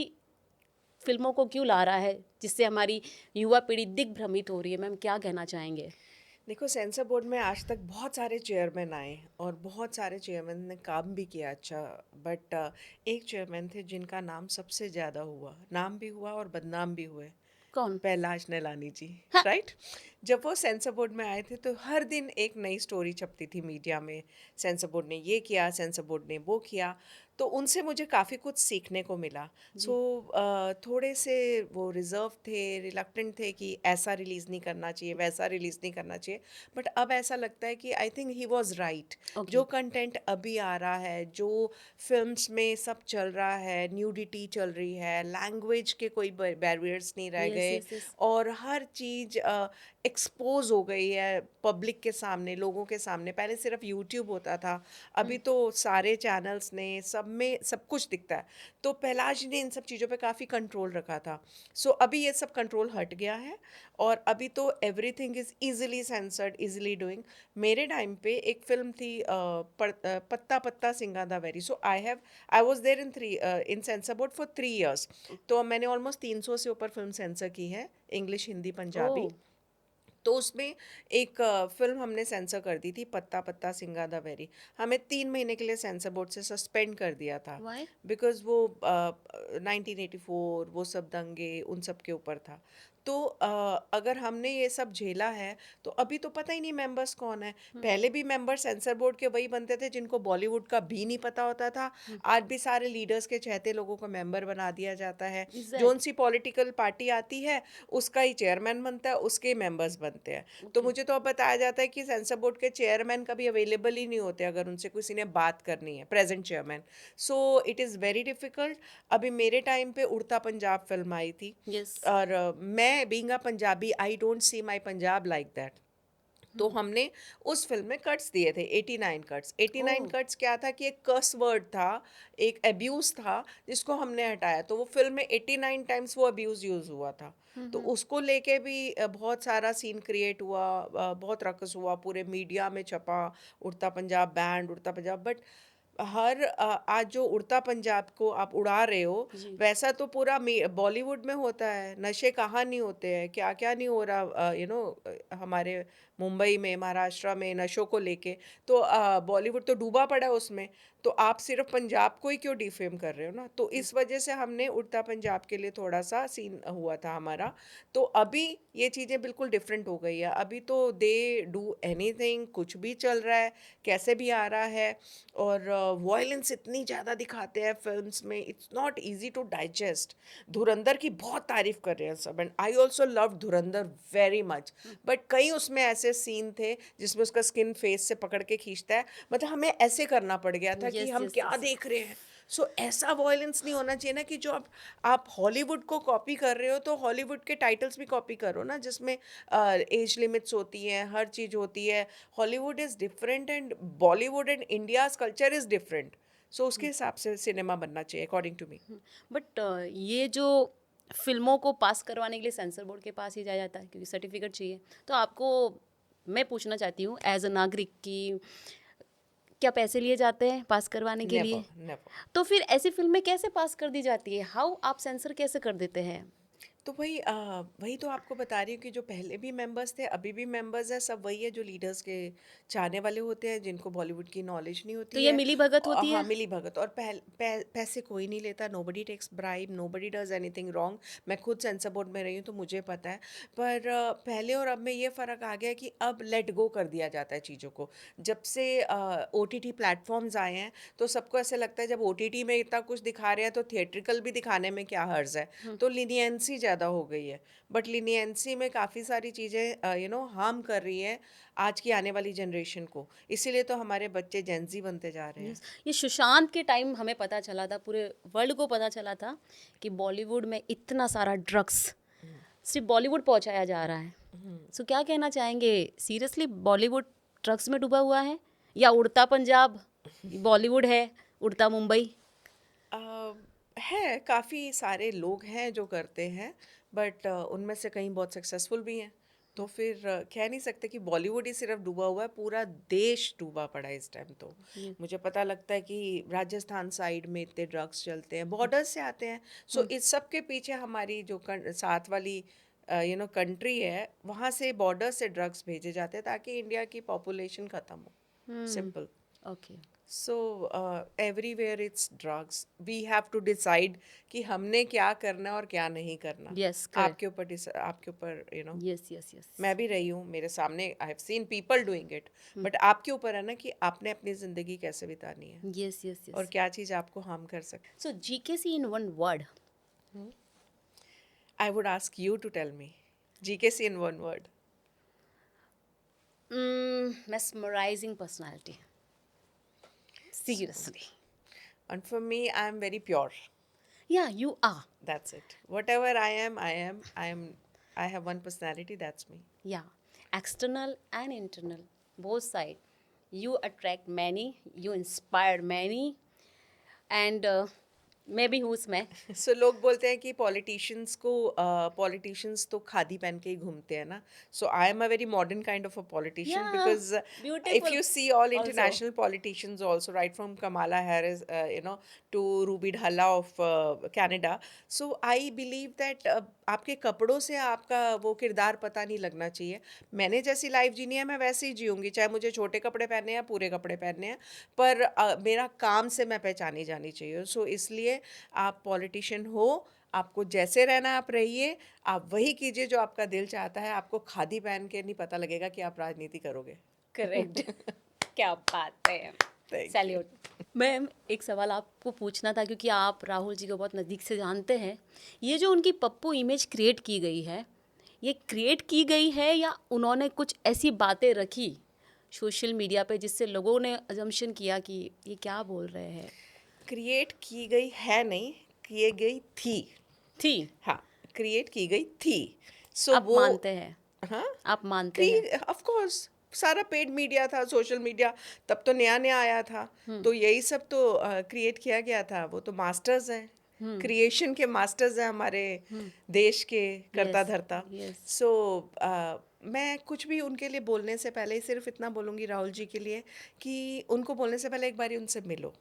Speaker 1: फिल्मों को क्यों ला रहा है जिससे हमारी युवा पीढ़ी दिग्भ्रमित हो रही है? मैम क्या कहना चाहेंगे?
Speaker 2: देखो, सेंसर बोर्ड में आज तक बहुत सारे चेयरमैन आए और बहुत सारे चेयरमैन ने काम भी किया अच्छा, बट एक चेयरमैन थे जिनका नाम सबसे ज़्यादा हुआ, नाम भी हुआ और बदनाम भी हुए।
Speaker 1: कौन?
Speaker 2: पहलाज निलानी जी,
Speaker 1: हाँ।
Speaker 2: राइट। जब वो सेंसर बोर्ड में आए थे तो हर दिन एक नई स्टोरी छपती थी मीडिया में, सेंसर बोर्ड ने ये किया, सेंसर बोर्ड ने वो किया। तो उनसे मुझे काफ़ी कुछ सीखने को मिला। सो
Speaker 1: जी।
Speaker 2: थोड़े से वो रिजर्व थे, रिलक्टेंट थे कि ऐसा रिलीज़ नहीं करना चाहिए, वैसा रिलीज़ नहीं करना चाहिए। बट अब ऐसा लगता है कि I think he was right.
Speaker 1: Okay.
Speaker 2: जो कंटेंट अभी आ रहा है, जो फिल्म्स में सब चल रहा है, न्यूडिटी चल रही है, लैंग्वेज के कोई बैरियर्स नहीं रह
Speaker 1: यस,
Speaker 2: गए
Speaker 1: यस, यस।
Speaker 2: और हर चीज़ एक्सपोज हो गई है पब्लिक के सामने, लोगों के सामने। पहले सिर्फ यूट्यूब होता था, अभी तो सारे चैनल्स ने सब में सब कुछ दिखता है। तो पहलाज ने इन सब चीज़ों पे काफ़ी कंट्रोल रखा था। सो अभी ये सब कंट्रोल हट गया है और अभी तो everything is easily censored, easily doing. मेरे टाइम पे एक फिल्म थी Patta Patta Singhan Da Vairi. So I was there in censor board for 3 years। तो मैंने ऑलमोस्ट 300 से ऊपर फिल्म सेंसर की है, इंग्लिश, हिंदी, पंजाबी।
Speaker 1: ओह।
Speaker 2: तो उसमें एक फिल्म हमने सेंसर कर दी थी, पत्ता पत्ता सिंगा द वेरी। हमें 3 महीने के लिए सेंसर बोर्ड से सस्पेंड कर दिया था,
Speaker 1: वाई?
Speaker 2: बिकॉज वो 1984 वो सब दंगे उन सब के ऊपर था। तो अगर हमने ये सब झेला है तो अभी तो पता ही नहीं मेंबर्स कौन है। पहले भी मेंबर सेंसर बोर्ड के वही बनते थे जिनको बॉलीवुड का भी नहीं पता होता था। आज भी सारे लीडर्स के चहेते लोगों को मेंबर बना दिया जाता है। जोन सी पॉलिटिकल पार्टी आती है उसका ही चेयरमैन बनता है, उसके मेंबर्स बनते हैं। तो
Speaker 1: ओके।
Speaker 2: मुझे तो अब बताया जाता है कि सेंसर बोर्ड के चेयरमैन कभी अवेलेबल ही नहीं होते अगर उनसे किसी ने बात करनी है, present chairman. So it is very difficult. अभी मेरे टाइम पे उड़ता पंजाब फिल्म आई थी
Speaker 1: यस।
Speaker 2: और मैं being a Punjabi I don't see my Punjab like that. तो हमने उस फिल्म में कट्स दिए थे, 89 कट्स। 89
Speaker 1: ओह।
Speaker 2: कट्स क्या था कि एक कर्स वर्ड था, एक अब्यूज़ था, जिसको हमने हटाया। तो वो फिल्म में 89 टाइम्स वो अब्यूज़ यूज़ हुआ था। तो उसको लेके भी बहुत सारा सीन क्रिएट हुआ, बहुत रकस हुआ, पूरे मीडिया में छपा, उड़ता पंजाब बैंड, उड़ता पंजाब। बट आज जो उड़ता पंजाब को आप उड़ा रहे हो,
Speaker 1: जी।
Speaker 2: वैसा तो पूरा बॉलीवुड में होता है। नशे कहाँ नहीं होते हैं, क्या क्या नहीं हो रहा, हमारे मुंबई में, महाराष्ट्र में नशों को लेके। तो बॉलीवुड तो डूबा पड़ा है उसमें। तो आप सिर्फ पंजाब को ही क्यों डिफेम कर रहे हो ना। तो इस वजह से हमने उड़ता पंजाब के लिए थोड़ा सा सीन हुआ था हमारा। तो अभी ये चीज़ें बिल्कुल डिफरेंट हो गई है। अभी तो दे डू एनीथिंग, कुछ भी चल रहा है, कैसे भी आ रहा है। और वॉयलेंस इतनी ज़्यादा दिखाते हैं फिल्म्स में, it's not easy to digest. Dhurandhar की बहुत तारीफ कर रहे हैं सब, and I also love Dhurandhar very much. But कई उसमें ऐसे सीन थे जिसमें उसका स्किन फेस से पकड़ के खींचता है, मतलब हमें ऐसे करना पड़ गया था कि
Speaker 1: यस,
Speaker 2: हम
Speaker 1: यस,
Speaker 2: क्या
Speaker 1: यस।
Speaker 2: देख रहे हैं। सो ऐसा वॉयलेंस नहीं होना चाहिए ना कि जो आप हॉलीवुड को कॉपी कर रहे हो तो हॉलीवुड के टाइटल्स भी कॉपी करो ना, जिसमें एज लिमिट्स होती हैं, हर चीज़ होती है। Hollywood is different and Bollywood and India's culture is different. So उसके हिसाब से सिनेमा बनना चाहिए अकॉर्डिंग टू मी।
Speaker 1: बट ये जो फिल्मों को पास करवाने के लिए सेंसर बोर्ड के पास ही जाया जाता है क्योंकि सर्टिफिकेट चाहिए, तो आपको मैं पूछना चाहती हूँ एज अ नागरिक कि क्या पैसे लिए जाते हैं पास करवाने के लिए?
Speaker 2: Never, never.
Speaker 1: तो फिर ऐसी फिल्में कैसे पास कर दी जाती है? हाउ आप सेंसर कैसे कर देते हैं?
Speaker 2: तो वही तो आपको बता रही हूँ कि जो पहले भी मेंबर्स थे अभी भी मेंबर्स हैं, सब वही है जो लीडर्स के चाहने वाले होते हैं, जिनको बॉलीवुड की नॉलेज नहीं
Speaker 1: तो
Speaker 2: होती
Speaker 1: ये
Speaker 2: है।
Speaker 1: मिली भगत होती
Speaker 2: हाँ,
Speaker 1: है?
Speaker 2: मिली भगत। और पैसे कोई नहीं लेता, nobody takes bribe, nobody does anything wrong. मैं खुद सेंसर बोर्ड में रही हूँ तो मुझे पता है। पर पहले और अब में ये फ़र्क आ गया कि अब लेट गो कर दिया जाता है चीज़ों को। जब से OTT प्लेटफॉर्म्स आए हैं तो सबको ऐसे लगता है जब OTT में इतना कुछ दिखा रहे हैं तो थिएट्रिकल भी दिखाने में क्या हर्ज है। तो लीनियंसी ज़्यादा हो गई है। बट लीनियंसी में काफ़ी सारी चीज़ें हार्म कर रही है आज की आने वाली जनरेशन को। इसीलिए तो हमारे बच्चे जेंजी बनते जा रहे हैं।
Speaker 1: Yes. ये सुशांत के टाइम हमें पता चला था, पूरे वर्ल्ड को पता चला था कि बॉलीवुड में इतना सारा ड्रग्स सिर्फ बॉलीवुड पहुंचाया जा रहा है। सो क्या कहना चाहेंगे, सीरियसली बॉलीवुड ड्रग्स में डूबा हुआ है या उड़ता पंजाब बॉलीवुड है, उड़ता मुंबई?
Speaker 2: अ, है, काफ़ी सारे लोग हैं जो करते हैं, बट उनमें से कई बहुत सक्सेसफुल भी हैं। तो फिर कह नहीं सकते कि बॉलीवुड ही सिर्फ डूबा हुआ है, पूरा देश डूबा पड़ा है इस टाइम तो। मुझे पता लगता है कि राजस्थान साइड में इतने ड्रग्स चलते हैं, बॉर्डर से आते हैं। सो इस सब के पीछे हमारी जो साथ वाली कंट्री है, वहाँ से बॉर्डर से ड्रग्स भेजे जाते हैं ताकि इंडिया की पॉपुलेशन ख़त्म हो। Simple.
Speaker 1: Okay.
Speaker 2: So everywhere it's drugs, we have to decide कि हमने क्या करना है और क्या नहीं करना।
Speaker 1: Yes, correct.
Speaker 2: आपके ऊपर
Speaker 1: यस यस यस।
Speaker 2: मैं भी रही हूँ, मेरे सामने I have seen people doing it. But आपके ऊपर है ना कि आपने अपनी ज़िंदगी कैसे बितानी है
Speaker 1: यस यस
Speaker 2: और
Speaker 1: यस।
Speaker 2: क्या चीज़ आपको हार्म कर सकती।
Speaker 1: So GKC in one word.
Speaker 2: I would ask you to tell me GKC in one word.
Speaker 1: Mesmerizing personality. Seriously.
Speaker 2: And for me, I am very pure.
Speaker 1: Yeah, you are.
Speaker 2: That's it. Whatever I am, I am. I have one personality. That's me.
Speaker 1: Yeah, external and internal, both side. You attract many, you inspire many, and मैं भी हूँ उसमें.
Speaker 2: सो लोग बोलते हैं कि politicians तो खादी पहन के ही घूमते हैं ना. So I am a very modern kind of a politician
Speaker 1: Yeah,
Speaker 2: because if
Speaker 1: beautiful
Speaker 2: you see all
Speaker 1: also.
Speaker 2: International politicians also right from Kamala Harris to Ruby Dhalla of Canada. So I believe that आपके कपड़ों से आपका वो किरदार पता नहीं लगना चाहिए. मैंने जैसी लाइफ जीनी है मैं वैसे ही जीऊँगी, चाहे मुझे छोटे कपड़े पहनने हैं या पूरे कपड़े पहनने हैं, पर मेरा काम से मैं पहचानी जानी चाहिए. सो इसलिए आप पॉलिटिशियन हो, आपको जैसे रहना आप रहिए, आप वही कीजिए जो आपका दिल चाहता है. आपको खादी पहन के नहीं पता लगेगा कि आप राजनीति करोगे.
Speaker 1: करेक्ट. क्या बात है.
Speaker 2: Thank you.
Speaker 1: सैल्यूट. मैम, एक सवाल आपको पूछना था क्योंकि आप राहुल जी को बहुत नज़दीक से जानते हैं. ये जो उनकी पप्पू इमेज क्रिएट की गई है, ये क्रिएट की गई है या उन्होंने कुछ ऐसी बातें रखी सोशल मीडिया पे जिससे लोगों ने अजम्पशन किया कि ये क्या बोल रहे हैं?
Speaker 2: क्रिएट की गई है नहीं, किए गई थी.
Speaker 1: थी.
Speaker 2: हाँ, क्रिएट की गई थी. सो
Speaker 1: आप
Speaker 2: वो
Speaker 1: मानते हैं?
Speaker 2: हाँ,
Speaker 1: आप मानते हैं?
Speaker 2: ऑफ कोर्स सारा पेड मीडिया था, सोशल मीडिया तब तो नया नया आया था. तो यही सब तो क्रिएट किया गया था. वो तो मास्टर्स हैं, क्रिएशन के मास्टर्स हैं हमारे देश के करता
Speaker 1: Yes,
Speaker 2: धरता.
Speaker 1: yes.
Speaker 2: सो मैं कुछ भी उनके लिए बोलने से पहले सिर्फ इतना बोलूँगी राहुल जी के लिए कि उनको बोलने से पहले एक बार उनसे मिलो.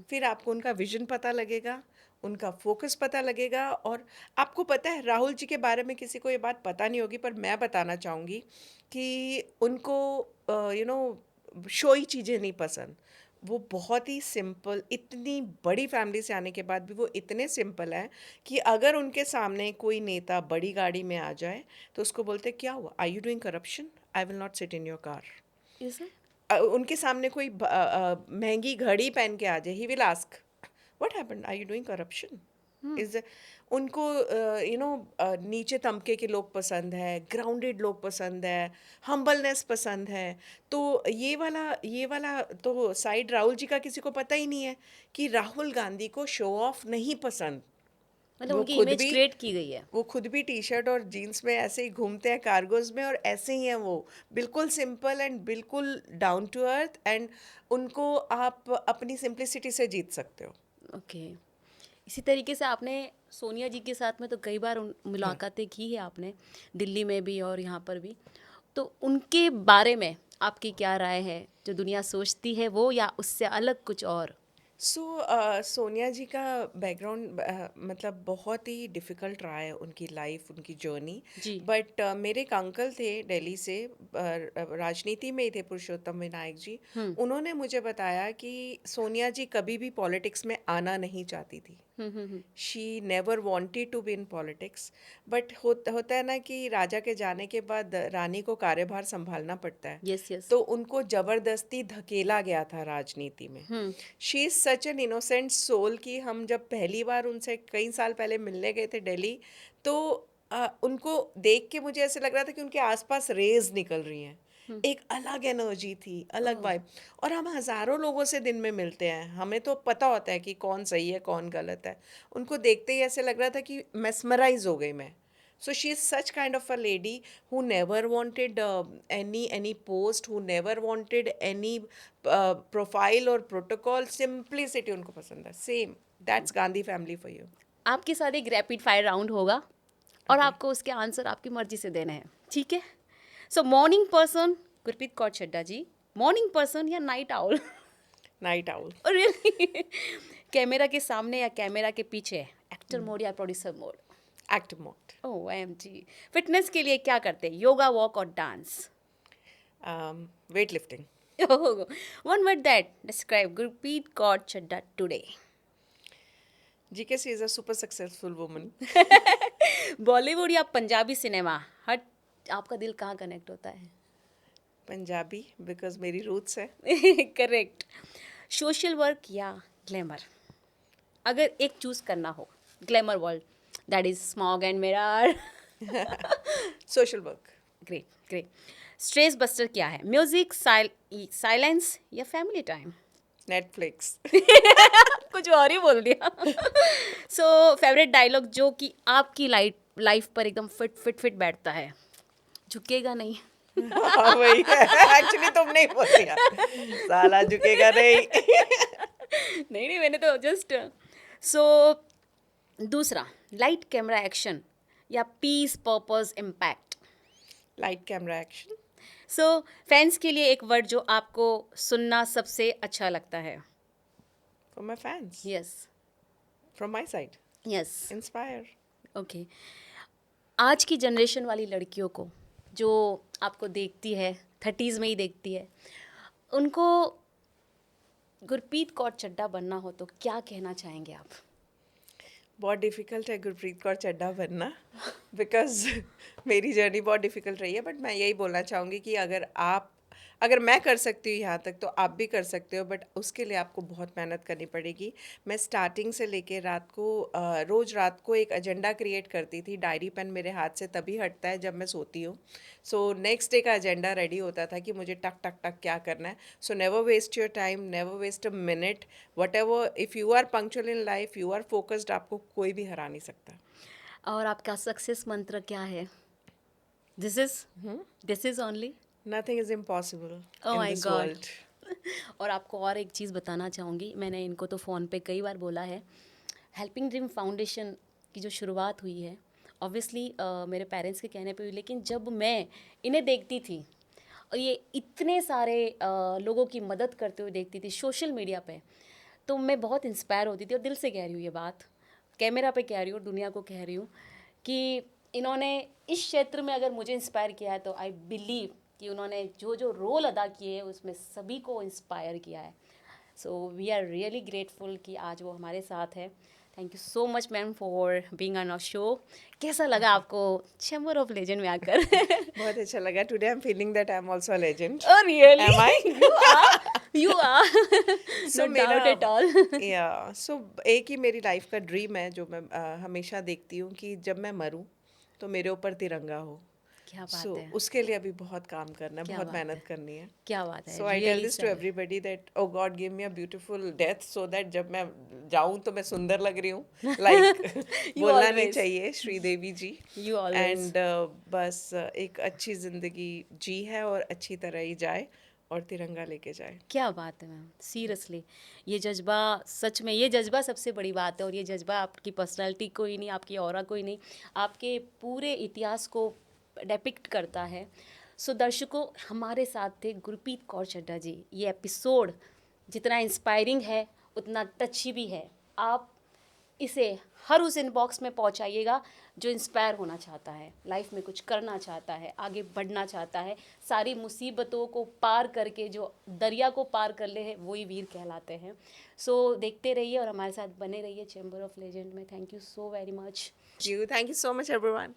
Speaker 2: फिर आपको उनका विजन पता लगेगा, उनका फोकस पता लगेगा. और आपको पता है राहुल जी के बारे में किसी को ये बात पता नहीं होगी, पर मैं बताना चाहूँगी कि उनको शोई चीज़ें नहीं पसंद. वो बहुत ही सिंपल, इतनी बड़ी फैमिली से आने के बाद भी वो इतने सिंपल हैं कि अगर उनके सामने कोई नेता बड़ी गाड़ी में आ जाए तो उसको बोलते क्या हुआ, are you doing corruption, I will not sit in your car.
Speaker 1: Is it?
Speaker 2: उनके सामने कोई महंगी घड़ी पहन के आ जाए, he will ask what happened, are you doing corruption. Is उनको नीचे तबके के लोग पसंद है, ग्राउंडेड लोग पसंद है, हम्बलनेस पसंद है. तो ये वाला तो साइड राहुल जी का किसी को पता ही नहीं है कि राहुल गांधी को शो ऑफ नहीं पसंद.
Speaker 1: मतलब
Speaker 2: वो
Speaker 1: उनकी
Speaker 2: खुद
Speaker 1: इमेज
Speaker 2: भी
Speaker 1: क्रिएट की गई है।
Speaker 2: वो खुद भी टी शर्ट और जीन्स में ऐसे ही घूमते हैं कार्गोज में, और ऐसे ही हैं वो, बिल्कुल सिंपल एंड बिल्कुल डाउन टू अर्थ, एंड उनको आप अपनी सिंप्लिसिटी से जीत सकते हो।
Speaker 1: ओके। इसी तरीके से आपने सोनिया जी के साथ में तो कई बार
Speaker 2: हाँ।
Speaker 1: मुलाकातें की है आपने, दिल्ली में भी और यहाँ पर भी। तो उनके बारे में आपकी क्या राय है? जो दुनिया सोचती है वो, या उससे अलग कुछ और?
Speaker 2: सो सोनिया जी का बैकग्राउंड मतलब बहुत ही डिफ़िकल्ट रहा है, उनकी लाइफ, उनकी जर्नी।
Speaker 1: जी।
Speaker 2: बट मेरे एक अंकल थे दिल्ली से, राजनीति में ही थे, पुरुषोत्तम विनायक जी।
Speaker 1: हुँ।
Speaker 2: उन्होंने मुझे बताया कि सोनिया जी कभी भी पॉलिटिक्स में आना नहीं चाहती थी।
Speaker 1: Hmm.
Speaker 2: She never wanted to be in politics, but होता है ना कि राजा के जाने के बाद रानी को कार्यभार संभालना पड़ता है,
Speaker 1: यस, यस।
Speaker 2: तो उनको जबरदस्ती धकेला गया था राजनीति में।
Speaker 1: Hmm.
Speaker 2: She is such an innocent soul कि हम जब पहली बार उनसे कई साल पहले मिलने गए थे दिल्ली, तो उनको देख के मुझे ऐसे लग रहा था कि उनके आसपास रेज निकल रही हैं। एक अलग एनर्जी थी, अलग
Speaker 1: ओह!
Speaker 2: वाइब। और हम हज़ारों लोगों से दिन में मिलते हैं, हमें तो पता होता है कि कौन सही है कौन गलत है। उनको देखते ही ऐसे लग रहा था कि मेस्मराइज हो गई मैं। So she is such kind of a lady who never wanted any post, who never wanted any profile or protocol. Simplicity उनको पसंद है। Same. That's Gandhi family for you.
Speaker 1: आपके साथ एक रैपिड फायर राउंड होगा और
Speaker 2: Okay.
Speaker 1: आपको उसके आंसर आपकी मर्ज़ी से देने हैं, ठीक है? So morning person Gurpreet Kaur Chadha ji, morning person या night owl?
Speaker 2: Night owl.
Speaker 1: Really? Camera के सामने या कैमरा के पीछे, एक्टर मोड या producer mode?
Speaker 2: Active mode.
Speaker 1: OMG. Fitness के लिए क्या करते हैं, योगा, वॉक और dance?
Speaker 2: Weightlifting.
Speaker 1: One word that describe Gurpreet Kaur Chadha today?
Speaker 2: GK is a super successful woman.
Speaker 1: Bollywood या पंजाबी सिनेमा, हर आपका दिल कहाँ कनेक्ट होता है?
Speaker 2: पंजाबी, because मेरी roots है.
Speaker 1: करेक्ट। सोशल वर्क या ग्लैमर? अगर एक चूज करना हो, glamour world, that is smog and mirror.
Speaker 2: Social work.
Speaker 1: Great, great. Stress buster क्या है, म्यूजिक, साइलेंस या फैमिली टाइम?
Speaker 2: Netflix.
Speaker 1: कुछ और ही बोल दिया। सो फेवरेट डायलॉग जो कि आपकी लाइफ पर एकदम फिट फिट फिट बैठता है? झुकेगा नहीं।
Speaker 2: हाँ, वही है। Actually तुमने ही बोल दिया। साला झुकेगा नहीं।
Speaker 1: नहीं नहीं, मैंने तो जस्ट सो दूसरा, लाइट कैमरा एक्शन या peace purpose impact?
Speaker 2: Light camera action.
Speaker 1: So fans के लिए एक वर्ड जो आपको सुनना सबसे अच्छा लगता है?
Speaker 2: For my fans.
Speaker 1: Yes,
Speaker 2: From my side.
Speaker 1: Yes.
Speaker 2: Inspire.
Speaker 1: Okay. आज की जनरेशन वाली लड़कियों को जो आपको देखती है, 30s में ही देखती है, उनको गुरप्रीत कौर चड्ढा बनना हो तो क्या कहना चाहेंगे आप?
Speaker 2: बहुत डिफ़िकल्ट है गुरप्रीत कौर चड्ढा बनना, बिकॉज़ मेरी जर्नी बहुत डिफ़िकल्ट रही है। बट मैं यही बोलना चाहूँगी कि अगर मैं कर सकती हूँ यहाँ तक, तो आप भी कर सकते हो, बट उसके लिए आपको बहुत मेहनत करनी पड़ेगी। मैं स्टार्टिंग से लेके रोज़ रात को एक एजेंडा क्रिएट करती थी। डायरी पेन मेरे हाथ से तभी हटता है जब मैं सोती हूँ। सो नेक्स्ट डे का एजेंडा रेडी होता था कि मुझे टक टक टक क्या करना है। So never waste your time, never waste a minute, whatever. If you are punctual in life, you are focused, आपको कोई भी हरा नहीं सकता।
Speaker 1: और आपका सक्सेस मंत्र क्या है? This is only.
Speaker 2: Nothing is impossible
Speaker 1: Oh
Speaker 2: in
Speaker 1: my
Speaker 2: this
Speaker 1: God.
Speaker 2: World.
Speaker 1: और आपको और एक चीज़ बताना चाहूँगी, मैंने इनको तो फ़ोन पे कई बार बोला है, हेल्पिंग ड्रीम फाउंडेशन की जो शुरुआत हुई है, ऑब्वियसली मेरे पेरेंट्स के कहने पे हुई, लेकिन जब मैं इन्हें देखती थी और ये इतने सारे लोगों की मदद करते हुए देखती थी सोशल मीडिया पे, तो मैं बहुत इंस्पायर होती थी। और दिल से कह रही हूँ ये बात, कैमरा पे कह रही हूँ, दुनिया को कह रही हूँ कि इन्होंने इस क्षेत्र में अगर मुझे इंस्पायर किया है, तो आई बिलीव कि उन्होंने जो जो रोल अदा किए हैं उसमें सभी को इंस्पायर किया है। So we are really grateful कि आज वो हमारे साथ है। Thank you so much ma'am for being on our show. कैसा लगा आपको चैम्बर ऑफ लेजेंड में आकर?
Speaker 2: बहुत अच्छा लगा। Today I am feeling that I am also a legend.
Speaker 1: Oh really?
Speaker 2: Am I?
Speaker 1: You are.
Speaker 2: So
Speaker 1: No doubt at all.
Speaker 2: या सो एक ही मेरी लाइफ का ड्रीम है जो मैं हमेशा देखती हूँ कि जब मैं मरूँ तो मेरे ऊपर तिरंगा हो।
Speaker 1: क्या बात
Speaker 2: सो
Speaker 1: है,
Speaker 2: उसके लिए अभी बहुत काम करना है,
Speaker 1: क्या
Speaker 2: बहुत
Speaker 1: बात है,
Speaker 2: मेहनत करनी है.
Speaker 1: क्या बात है,
Speaker 2: So I tell
Speaker 1: really
Speaker 2: this to everybody that oh God give me a beautiful death so that जब मैं जाऊं तो मैं सुंदर लग रही हूँ. Like
Speaker 1: यू
Speaker 2: बोलना नहीं
Speaker 1: ऑलवेज,
Speaker 2: चाहिए श्रीदेवी जी.
Speaker 1: यू ऑलवेज,
Speaker 2: And बस एक अच्छी जिंदगी जी है और अच्छी तरह ही जाए और तिरंगा लेके जाए.
Speaker 1: क्या बात है मैम, सीरियसली ये जज्बा, सच में ये जज्बा सबसे बड़ी बात है, और ये जज्बा आपकी पर्सनालिटी को ही नहीं, आपकी ऑरा को ही नहीं, आपके पूरे इतिहास को डेपिक्ट करता है. सो दर्शकों, हमारे साथ थे गुरप्रीत कौर चड्ढा जी. ये एपिसोड जितना इंस्पायरिंग है उतना टची भी है. आप इसे हर उस इनबॉक्स में पहुंचाइएगा जो इंस्पायर होना चाहता है, लाइफ में कुछ करना चाहता है, आगे बढ़ना चाहता है, सारी मुसीबतों को पार करके जो दरिया को पार कर ले है वही वीर कहलाते हैं. सो देखते रहिए और हमारे साथ बने रहिए चैम्बर ऑफ लेजेंड में. Thank you so very much.
Speaker 2: Thank you so much everyone.